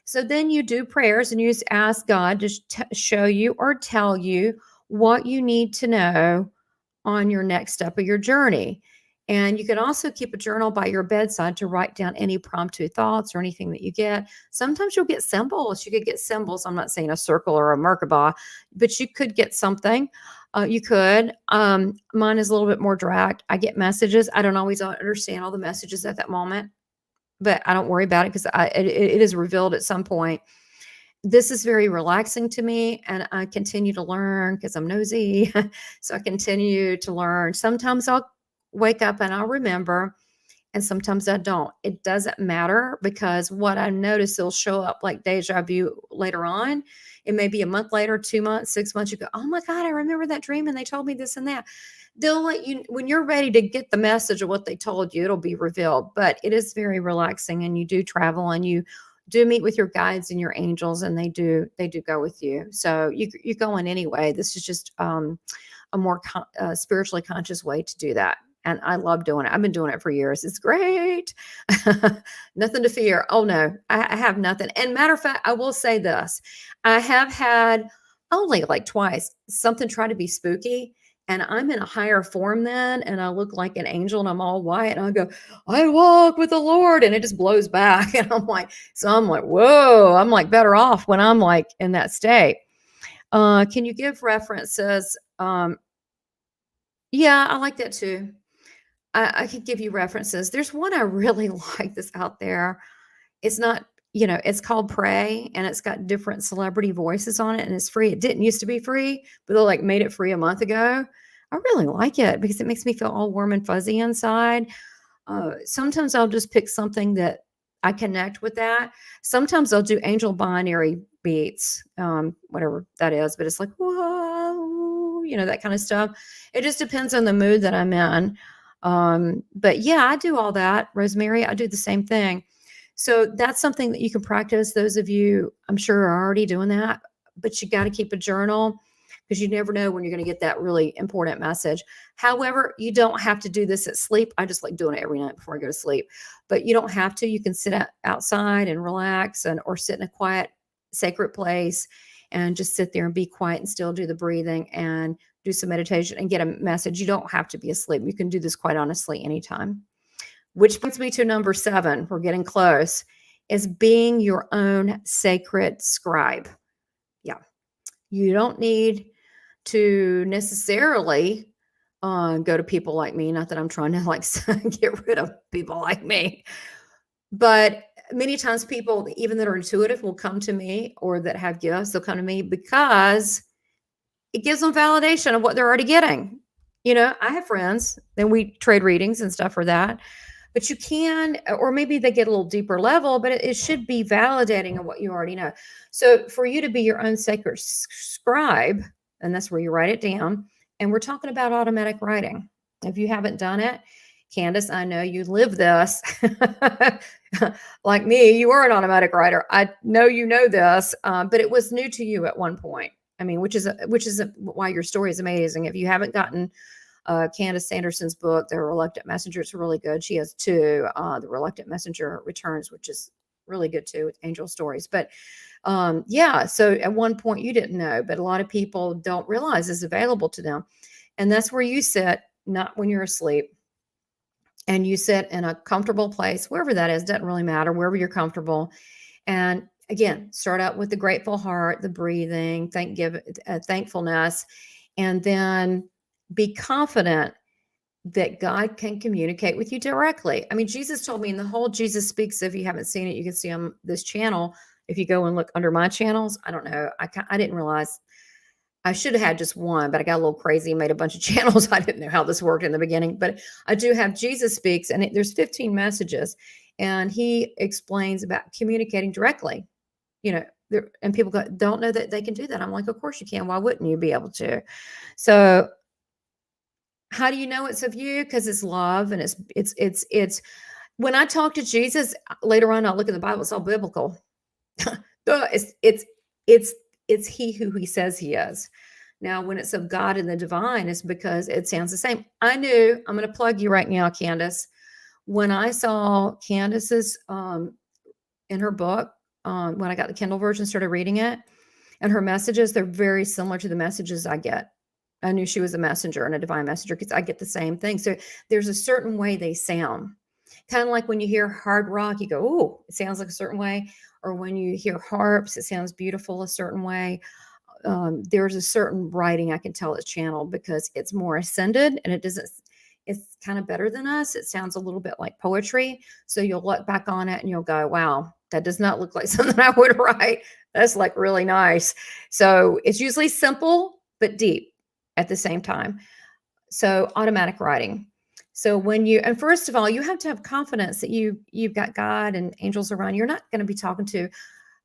So then you do prayers and you just ask God to show you or tell you what you need to know on your next step of your journey. And you can also keep a journal by your bedside to write down any promptu thoughts or anything that you get. Sometimes you'll get symbols. You could get symbols. I'm not saying a circle or a Merkaba, but you could get something. You could. Mine is a little bit more direct. I get messages. I don't always understand all the messages at that moment, but I don't worry about it because it is revealed at some point. This is very relaxing to me, and I continue to learn because I'm nosy. So I continue to learn. Sometimes I'll wake up and I'll remember, and sometimes I don't. It doesn't matter because what I notice, it'll show up like deja vu later on. It may be a month later, 2 months, 6 months. You go, oh my God, I remember that dream and they told me this and that. They'll let you, when you're ready to get the message of what they told you, it'll be revealed. But it is very relaxing, and you do travel and you do meet with your guides and your angels, and they do go with you. So you're going anyway. This is just a more spiritually conscious way to do that. And I love doing it. I've been doing it for years. It's great. Nothing to fear. Oh no, I have nothing. And matter of fact, I will say this. I have had only like twice something try to be spooky. And I'm in a higher form then, and I look like an angel and I'm all white. And I go, I walk with the Lord. And it just blows back. And I'm like, whoa, I'm like better off when I'm like in that state. Can you give references? Yeah, I like that too. I could give you references. There's one I really like that's out there. It's not, it's called Pray, and it's got different celebrity voices on it, and it's free. It didn't used to be free, but they like made it free a month ago. I really like it because it makes me feel all warm and fuzzy inside. Sometimes I'll just pick something that I connect with that. Sometimes I'll do angel binary beats, whatever that is, but it's like, whoa, that kind of stuff. It just depends on the mood that I'm in. But yeah, I do all that. Rosemary, I do the same thing. So that's something that you can practice. Those of you, I'm sure, are already doing that, but you got to keep a journal because you never know when you're going to get that really important message. However, you don't have to do this at sleep. I just like doing it every night before I go to sleep, but you don't have to. You can sit outside and relax or sit in a quiet, sacred place and just sit there and be quiet and still do the breathing and do some meditation and get a message. You don't have to be asleep. You can do this quite honestly anytime. Which brings me to number 7. We're getting close. Is being your own sacred scribe. Yeah. You don't need to necessarily go to people like me. Not that I'm trying to like get rid of people like me. But many times people, even that are intuitive, will come to me, or that have gifts, they'll come to me because it gives them validation of what they're already getting. I have friends, and we trade readings and stuff for that. But you can, or maybe they get a little deeper level, but it should be validating of what you already know. So for you to be your own sacred scribe, and that's where you write it down. And we're talking about automatic writing. If you haven't done it, Candace, I know you live this. Like me, you are an automatic writer. I know you know this, but it was new to you at one point. I mean, which is why your story is amazing. If you haven't gotten Candace Sanderson's book, The Reluctant Messenger, it's really good. She has 2, The Reluctant Messenger Returns, which is really good too, with angel stories. But yeah, so at one point you didn't know, but a lot of people don't realize it's available to them. And that's where you sit, not when you're asleep. And you sit in a comfortable place, wherever that is, doesn't really matter, wherever you're comfortable. And again, start out with the grateful heart, the breathing, thankfulness, and then be confident that God can communicate with you directly. I mean, Jesus told me in the whole Jesus Speaks, if you haven't seen it, you can see on this channel. If you go and look under my channels, I don't know. I didn't realize I should have had just one, but I got a little crazy and made a bunch of channels. I didn't know how this worked in the beginning, but I do have Jesus Speaks, and there's 15 messages, and he explains about communicating directly, and people don't know that they can do that. I'm like, of course you can. Why wouldn't you be able to? So how do you know it's of you? Because it's love, and it's when I talk to Jesus later on, I'll look in the Bible, it's all biblical. It's he who he says he is. Now, when it's of God and the divine, it's because it sounds the same. I'm going to plug you right now, Candace. When I saw Candace's in her book, when I got the Kindle version, started reading it, and her messages, they're very similar to the messages I get. I knew she was a messenger and a divine messenger because I get the same thing. So there's a certain way they sound. Kind of like when you hear hard rock, you go, oh, it sounds like a certain way. Or when you hear harps, it sounds beautiful a certain way. There's a certain writing I can tell it's channeled because it's more ascended, and it's kind of better than us. It sounds a little bit like poetry. So you'll look back on it and you'll go, wow, that does not look like something I would write. That's like really nice. So it's usually simple, but deep at the same time. So automatic writing. So and first of all, you have to have confidence that you've got God and angels around. You're not going to be talking to,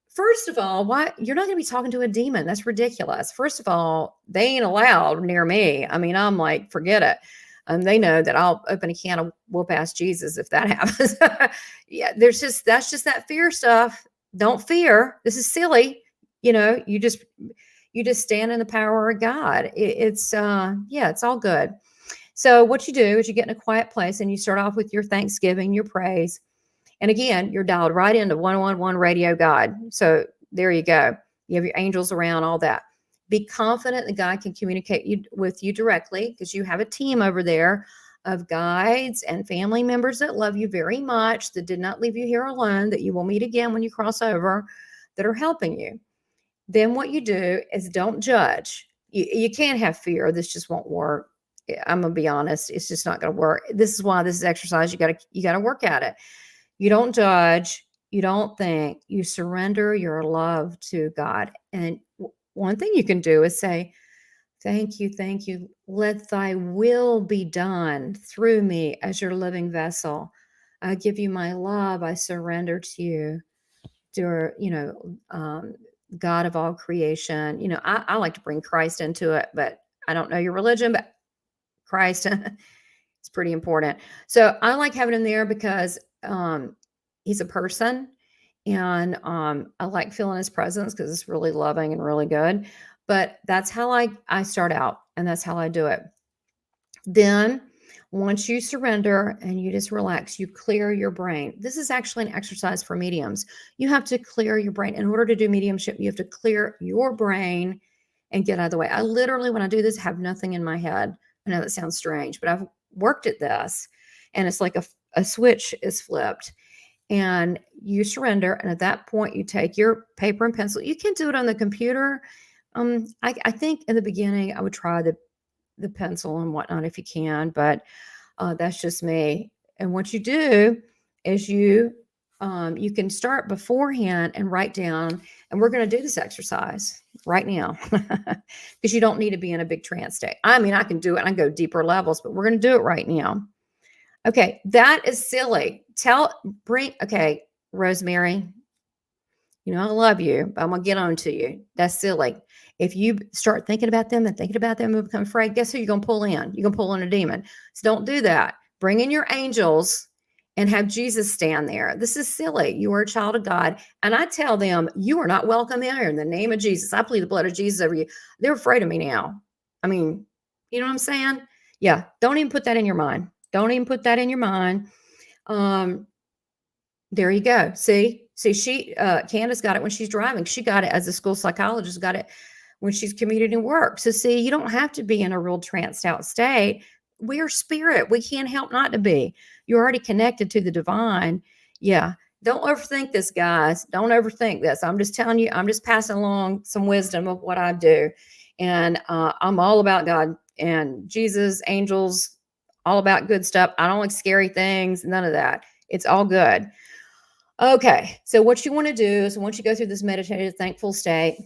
first of all, you're not going to be talking to a demon. That's ridiculous. First of all, they ain't allowed near me. I mean, I'm like, forget it. They know that I'll open a can of whoop ass Jesus if that happens. Yeah, that's just that fear stuff. Don't fear. This is silly. You just stand in the power of God. It's all good. So what you do is you get in a quiet place and you start off with your thanksgiving, your praise. And again, you're dialed right into 111 radio God. So there you go. You have your angels around, all that. Be confident that God can communicate with you directly, because you have a team over there of guides and family members that love you very much, that did not leave you here alone, that you will meet again when you cross over, that are helping you. Then what you do is don't judge. You can't have fear. This just won't work. I'm gonna be honest. It's just not gonna work. This is why this is exercise. You gotta work at it. You don't judge. You don't think. You surrender your love to God. And one thing you can do is say, "Thank you, thank you. Let thy will be done through me as your living vessel. I give you my love. I surrender to you, dear, God of all creation." I like to bring Christ into it, but I don't know your religion, but Christ, it's pretty important. So I like having him there because he's a person, and I like feeling his presence because it's really loving and really good. But that's how I start out, and that's how I do it. Then once you surrender and you just relax, you clear your brain. This is actually an exercise for mediums. You have to clear your brain. In order to do mediumship, you have to clear your brain and get out of the way. I literally, when I do this, have nothing in my head. I know that sounds strange, but I've worked at this, and it's like a switch is flipped, and you surrender. And at that point, you take your paper and pencil. You can do it on the computer. I think in the beginning, I would try the pencil and whatnot if you can, but that's just me. And what you do is you can start beforehand and write down, and we're going to do this exercise right now because you don't need to be in a big trance state. I mean, I can do it. I can go deeper levels, but we're going to do it right now. Okay, that is silly. Okay, Rosemary, I love you, but I'm going to get on to you. That's silly. If you start thinking about them and become afraid, guess who you're going to pull in? You're going to pull in a demon. So don't do that. Bring in your angels and have Jesus stand there. This is silly. You are a child of God. And I tell them, you are not welcome here in the name of Jesus. I plead the blood of Jesus over you. They're afraid of me now. I mean, you know what I'm saying? Yeah. Don't even put that in your mind. Don't even put that in your mind. There you go. See, Candace got it when she's driving. She got it as a school psychologist, got it when she's commuting work. So see, you don't have to be in a real tranced out state. We are spirit. We can't help not to be. You're already connected to the divine. Yeah. Don't overthink this, guys. Don't overthink this. I'm just telling you, I'm just passing along some wisdom of what I do. And I'm all about God and Jesus, angels, all about good stuff. I don't like scary things, none of that. It's all good. Okay, so what you want to do is once you go through this meditative, thankful state,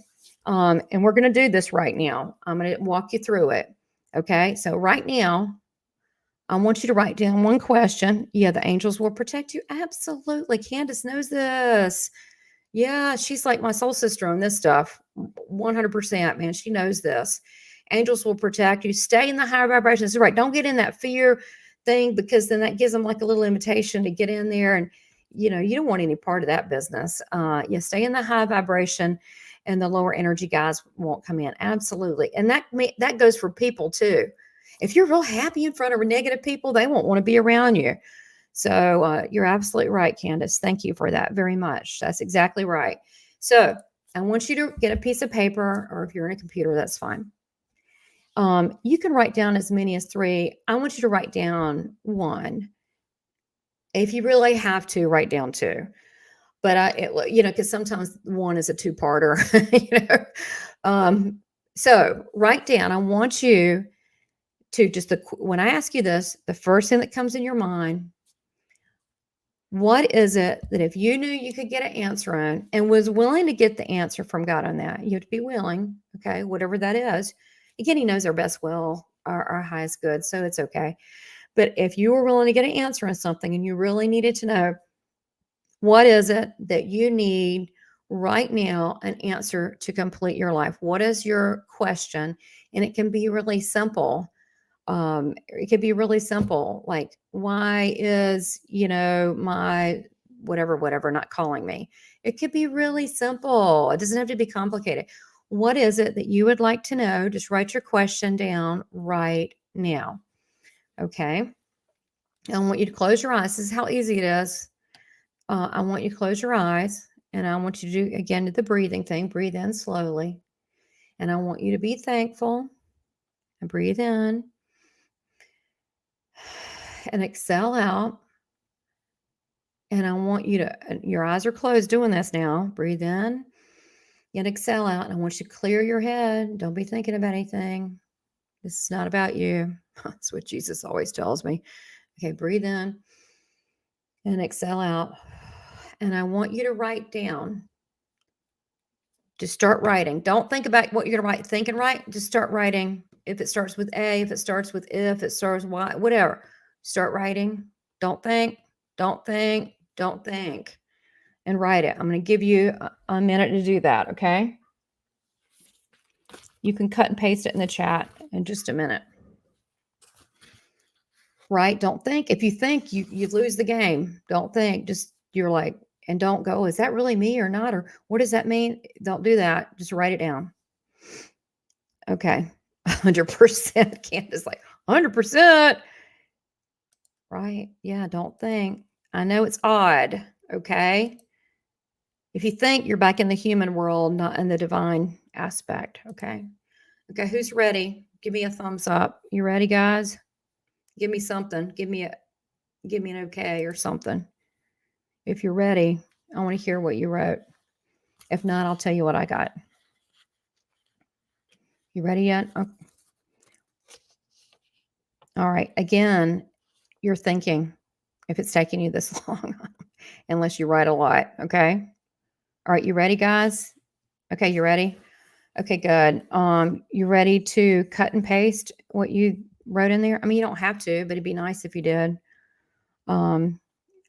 and we're going to do this right now. I'm going to walk you through it. Okay, so right now, I want you to write down one question. Yeah, the angels will protect you. Absolutely. Candace knows this. Yeah, she's like my soul sister on this stuff. 100%, man. She knows this. Angels will protect you. Stay in the higher vibrations. Right. Don't get in that fear thing, because then that gives them like a little invitation to get in there, and you don't want any part of that business. Stay in the high vibration, and the lower energy guys won't come in. Absolutely. And that goes for people too. If you're real happy in front of negative people, they won't want to be around you. So you're absolutely right, Candace. Thank you for that very much. That's exactly right. So I want you to get a piece of paper, or if you're in a computer, that's fine. You can write down as many as 3. I want you to write down 1. If you really have to, write down 2. But because sometimes 1 is a 2-parter. So write down. I want you to when I ask you this, the first thing that comes in your mind, what is it that if you knew you could get an answer on and was willing to get the answer from God on that? You have to be willing, okay, whatever that is. Again, he knows our best will, our highest good, so it's okay. But if you were willing to get an answer on something and you really needed to know, what is it that you need right now, an answer to complete your life? What is your question? And it can be really simple. It could be really simple, like, why is, my whatever not calling me? It could be really simple. It doesn't have to be complicated. What is it that you would like to know? Just write your question down right now. Okay. I want you to close your eyes. This is how easy it is. I want you to close your eyes, and I want you to do, again, the breathing thing. Breathe in slowly. And I want you to be thankful and breathe in and exhale out. And I want you to, your eyes are closed doing this now. Breathe in and exhale out. And I want you to clear your head. Don't be thinking about anything. This is not about you. That's what Jesus always tells me. Okay, breathe in and exhale out. And I want you to write down. Just start writing. Don't think about what you're going to write. Think and write. Just start writing. If it starts with A, if it starts with if, it starts with Y, whatever. Start writing. Don't think. Don't think. Don't think. And write it. I'm going to give you a minute to do that, okay? You can cut and paste it in the chat in just a minute. Right? Don't think. If you think, you lose the game. Don't think. Just, you're like, and don't go, is that really me or not? Or what does that mean? Don't do that. Just write it down. Okay. 100%. Candace like, 100%. Right? Yeah, don't think. I know it's odd. Okay. If you think, you're back in the human world, not in the divine aspect. Okay. Okay. Who's ready? Give me a thumbs up. You ready, guys? Give me something. Give me an okay or something. If you're ready, I want to hear what you wrote. If not, I'll tell you what I got. You ready yet? Oh. All right. Again, you're thinking if it's taking you this long, unless you write a lot. Okay. All right. You ready, guys? Okay. You ready? Okay, good. You ready to cut and paste what you wrote in there? I mean, you don't have to, but it'd be nice if you did.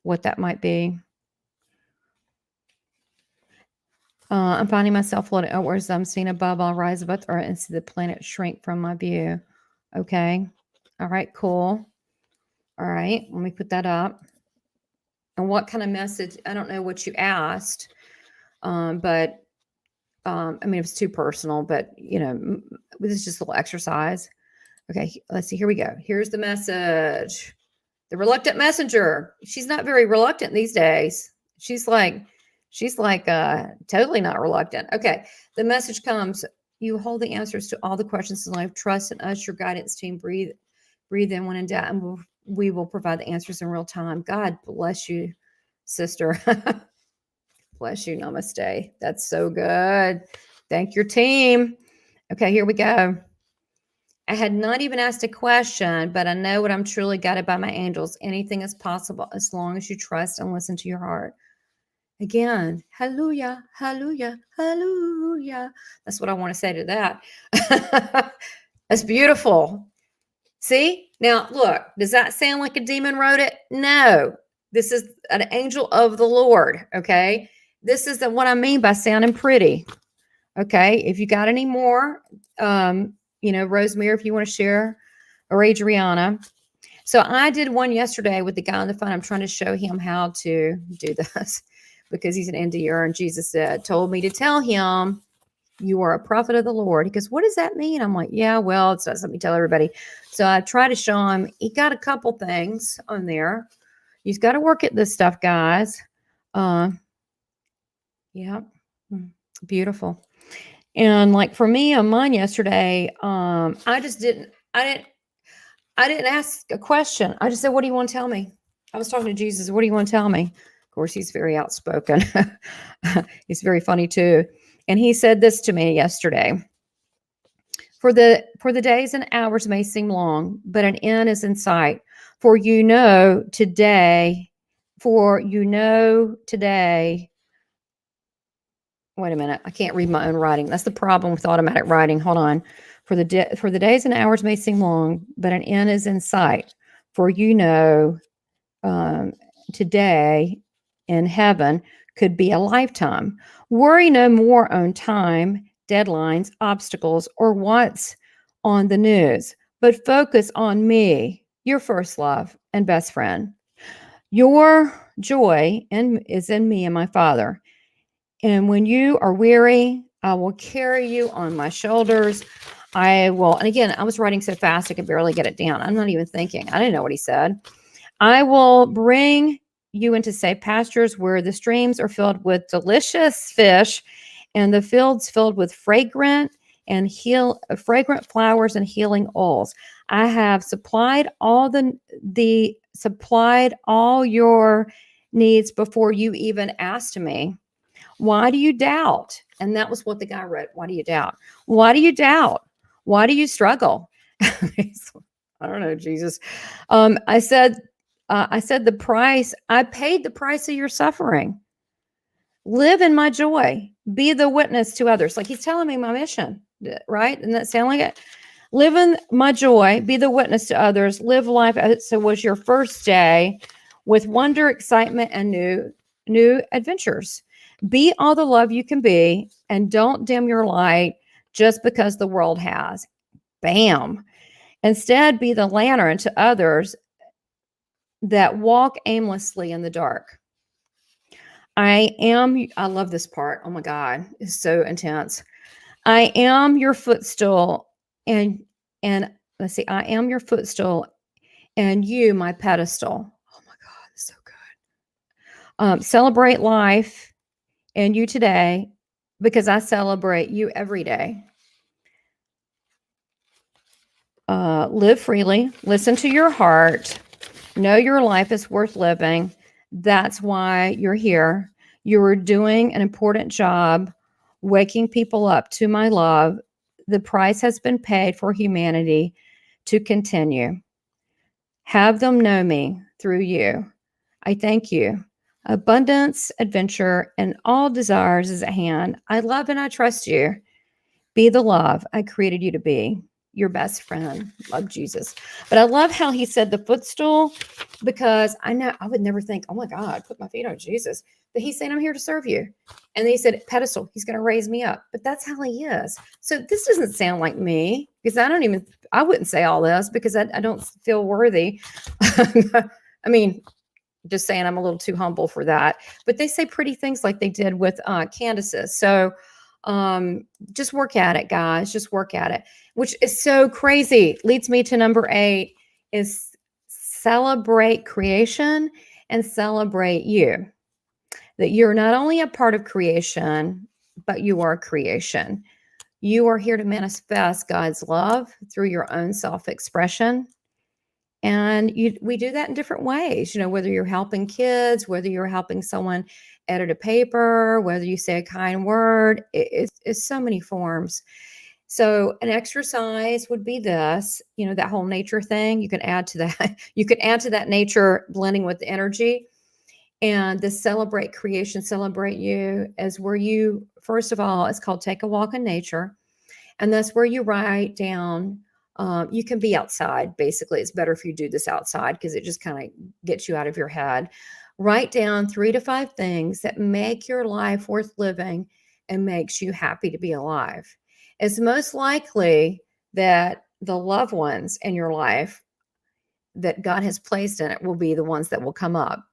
What that might be. I'm finding myself floating outwards. I'm seeing above. I'll rise above the earth and see the planet shrink from my view. Okay. All right, cool. All right, let me put that up. And what kind of message? I don't know what you asked, but I mean, if it's too personal, but you know, this is just a little exercise. Okay, let's see. Here we go. Here's the message. The reluctant messenger. She's not very reluctant these days. She's like totally not reluctant. Okay, the message comes. You hold the answers to all the questions in life. Trust in us, your guidance team. Breathe in when in doubt, and we will provide the answers in real time. God bless you, sister. Bless you. Namaste. That's so good. Thank your team. Okay, here we go. I had not even asked a question, but I know what I'm truly guided by my angels. Anything is possible as long as you trust and listen to your heart. Again, hallelujah, hallelujah, hallelujah. That's what I want to say to that. That's beautiful. See? Now, look, does that sound like a demon wrote it? No. This is an angel of the Lord, okay? This is what I mean by sounding pretty, okay? If you got any more, Rosemary, if you want to share, or Adriana. So I did one yesterday with the guy on the phone. I'm trying to show him how to do this because he's an NDEr, and Jesus told me to tell him, you are a prophet of the Lord. He goes, what does that mean? I'm like, yeah, well, it's not something to tell everybody. So I try to show him. He got a couple things on there. You've got to work at this stuff, guys. Yeah, beautiful. And like for me on mine yesterday, I didn't ask a question. I just said, what do you want to tell me? I was talking to Jesus. What do you want to tell me? Of course, he's very outspoken. He's very funny too. And he said this to me yesterday. For the days and hours may seem long, but an end is in sight. For you know today. Wait a minute. I can't read my own writing. That's the problem with automatic writing. Hold on. For the days and hours may seem long, but an end is in sight. For you know today in heaven could be a lifetime. Worry no more on time, deadlines, obstacles, or what's on the news, but focus on me, your first love and best friend. Your joy is in me and my Father. And when you are weary, I will carry you on my shoulders. I will, and again, I was writing so fast I could barely get it down. I'm not even thinking. I didn't know what he said. I will bring you into safe pastures where the streams are filled with delicious fish and the fields filled with fragrant and fragrant flowers and healing oils. I have supplied supplied all your needs before you even asked me. Why do you doubt? And that was what the guy wrote. Why do you doubt? Why do you doubt? Why do you struggle? I don't know, Jesus. I said the price. I paid the price of your suffering. Live in my joy. Be the witness to others. Like he's telling me my mission, right? Doesn't that sound like it? Live in my joy. Be the witness to others. Live life as it was your first day, with wonder, excitement, and new adventures. Be all the love you can be, and don't dim your light just because the world has. Bam. Instead, be the lantern to others that walk aimlessly in the dark. I love this part. Oh my God, it's so intense. I am your footstool, and let's see, I am your footstool, and you my pedestal. Oh my God, it's so good. Celebrate life and you today, because I celebrate you every day. Live freely, listen to your heart, know your life is worth living. That's why you're here. You are doing an important job waking people up to my love. The price has been paid for humanity to continue. Have them know me through you. I thank you. Abundance, adventure, and all desires is at hand. I love and I trust you. Be the love I created you to be. Your best friend. Love, Jesus. But I love how he said the footstool, because I know I would never think, oh my God, put my feet on Jesus. But he's saying, I'm here to serve you. And then he said, pedestal, he's going to raise me up. But that's how he is. So this doesn't sound like me, because I wouldn't say all this because I don't feel worthy. I mean, just saying I'm a little too humble for that. But they say pretty things like they did with Candace's. So just work at it, guys. Just work at it, which is so crazy. Leads me to number 8 is celebrate creation and celebrate you. That you're not only a part of creation, but you are creation. You are here to manifest God's love through your own self-expression. And we do that in different ways, whether you're helping kids, whether you're helping someone edit a paper, whether you say a kind word, it's so many forms. So an exercise would be this, that whole nature thing. You can add to that. You can add to that nature blending with the energy. And the celebrate creation, celebrate you, is where you, first of all, it's called Take a Walk in Nature. And that's where you write down, you can be outside. Basically, it's better if you do this outside because it just kind of gets you out of your head. Write down 3 to 5 things that make your life worth living and makes you happy to be alive. It's most likely that the loved ones in your life that God has placed in it will be the ones that will come up.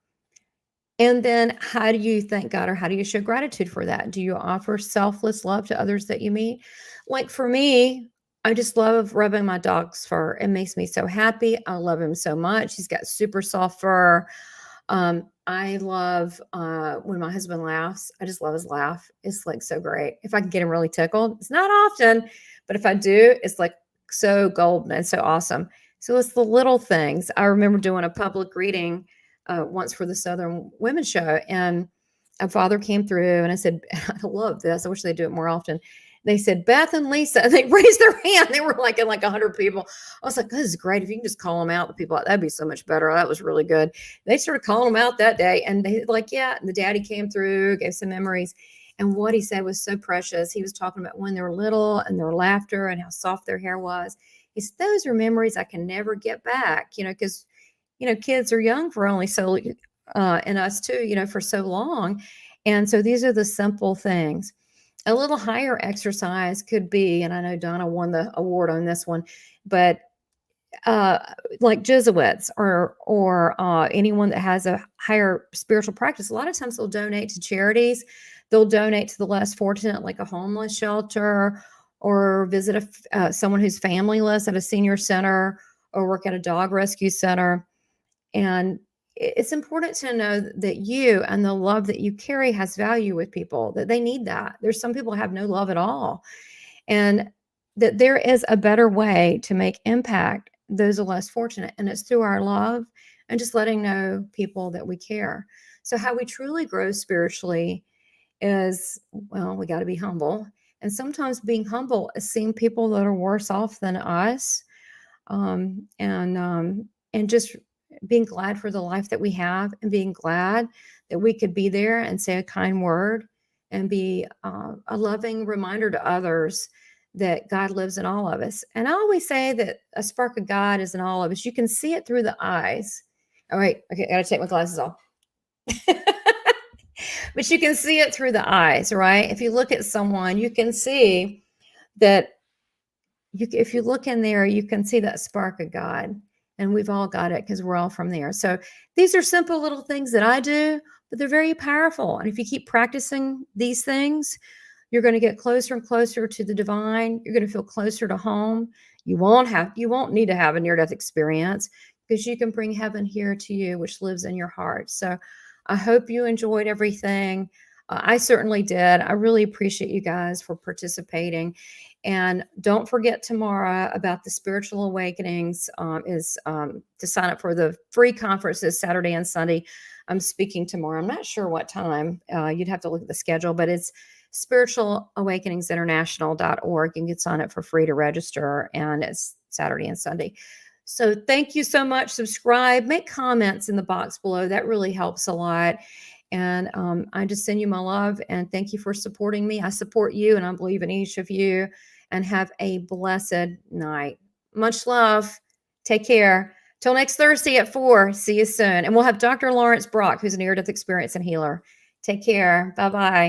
And then how do you thank God, or how do you show gratitude for that? Do you offer selfless love to others that you meet? Like for me, I just love rubbing my dog's fur. It makes me so happy. I love him so much. He's got super soft fur. I love when my husband laughs. I just love his laugh. It's like so great. If I can get him really tickled, it's not often, but if I do, it's like so golden and so awesome. So it's the little things. I remember doing a public reading once for the Southern Women's Show, and a father came through, and I said, I love this. I wish they'd do it more often. They said, Beth and Lisa, and they raised their hand. They were like in like 100 people. I was like, this is great. If you can just call them out, the people, that'd be so much better. That was really good. They started calling them out that day, and they like, yeah. And the daddy came through, gave some memories. And what he said was so precious. He was talking about when they were little and their laughter and how soft their hair was. He said, those are memories I can never get back, because, kids are young for only so, and us too, for so long. And so these are the simple things. A little higher exercise could be, and I know Donna won the award on this one, but like Jesuits or anyone that has a higher spiritual practice, a lot of times they'll donate to charities. They'll donate to the less fortunate, like a homeless shelter, or visit someone who's familyless at a senior center, or work at a dog rescue center. And it's important to know that you and the love that you carry has value with people, that they need that. There's some people who have no love at all. And that there is a better way to make impact those are less fortunate, and it's through our love and just letting know people that we care. So how we truly grow spiritually is, well, we got to be humble. And sometimes being humble is seeing people that are worse off than us, and just being glad for the life that we have, and being glad that we could be there and say a kind word and be a loving reminder to others that God lives in all of us. And I always say that a spark of God is in all of us. You can see it through the eyes. All right, okay, I gotta take my glasses off. But you can see it through the eyes, right? If you look at someone, you can see that if you look in there, you can see that spark of God. And we've all got it because we're all from there. So these are simple little things that I do, but they're very powerful. And if you keep practicing these things, you're going to get closer and closer to the divine. You're going to feel closer to home. You won't need to have a near-death experience, because you can bring heaven here to you, which lives in your heart. So I hope you enjoyed everything. I certainly did. I really appreciate you guys for participating. And don't forget tomorrow about the spiritual awakenings is to sign up for the free conferences Saturday and Sunday. I'm speaking tomorrow. I'm not sure what time. You'd have to look at the schedule, but it's spiritualawakeningsinternational.org. You can sign up for free to register, and it's Saturday and Sunday. So thank you so much. Subscribe, make comments in the box below. That really helps a lot. And I just send you my love and thank you for supporting me. I support you, and I believe in each of you. And have a blessed night. Much love. Take care. Till next Thursday at 4. See you soon. And we'll have Dr. Lawrence Brock, who's a near-death experience and healer. Take care. Bye-bye.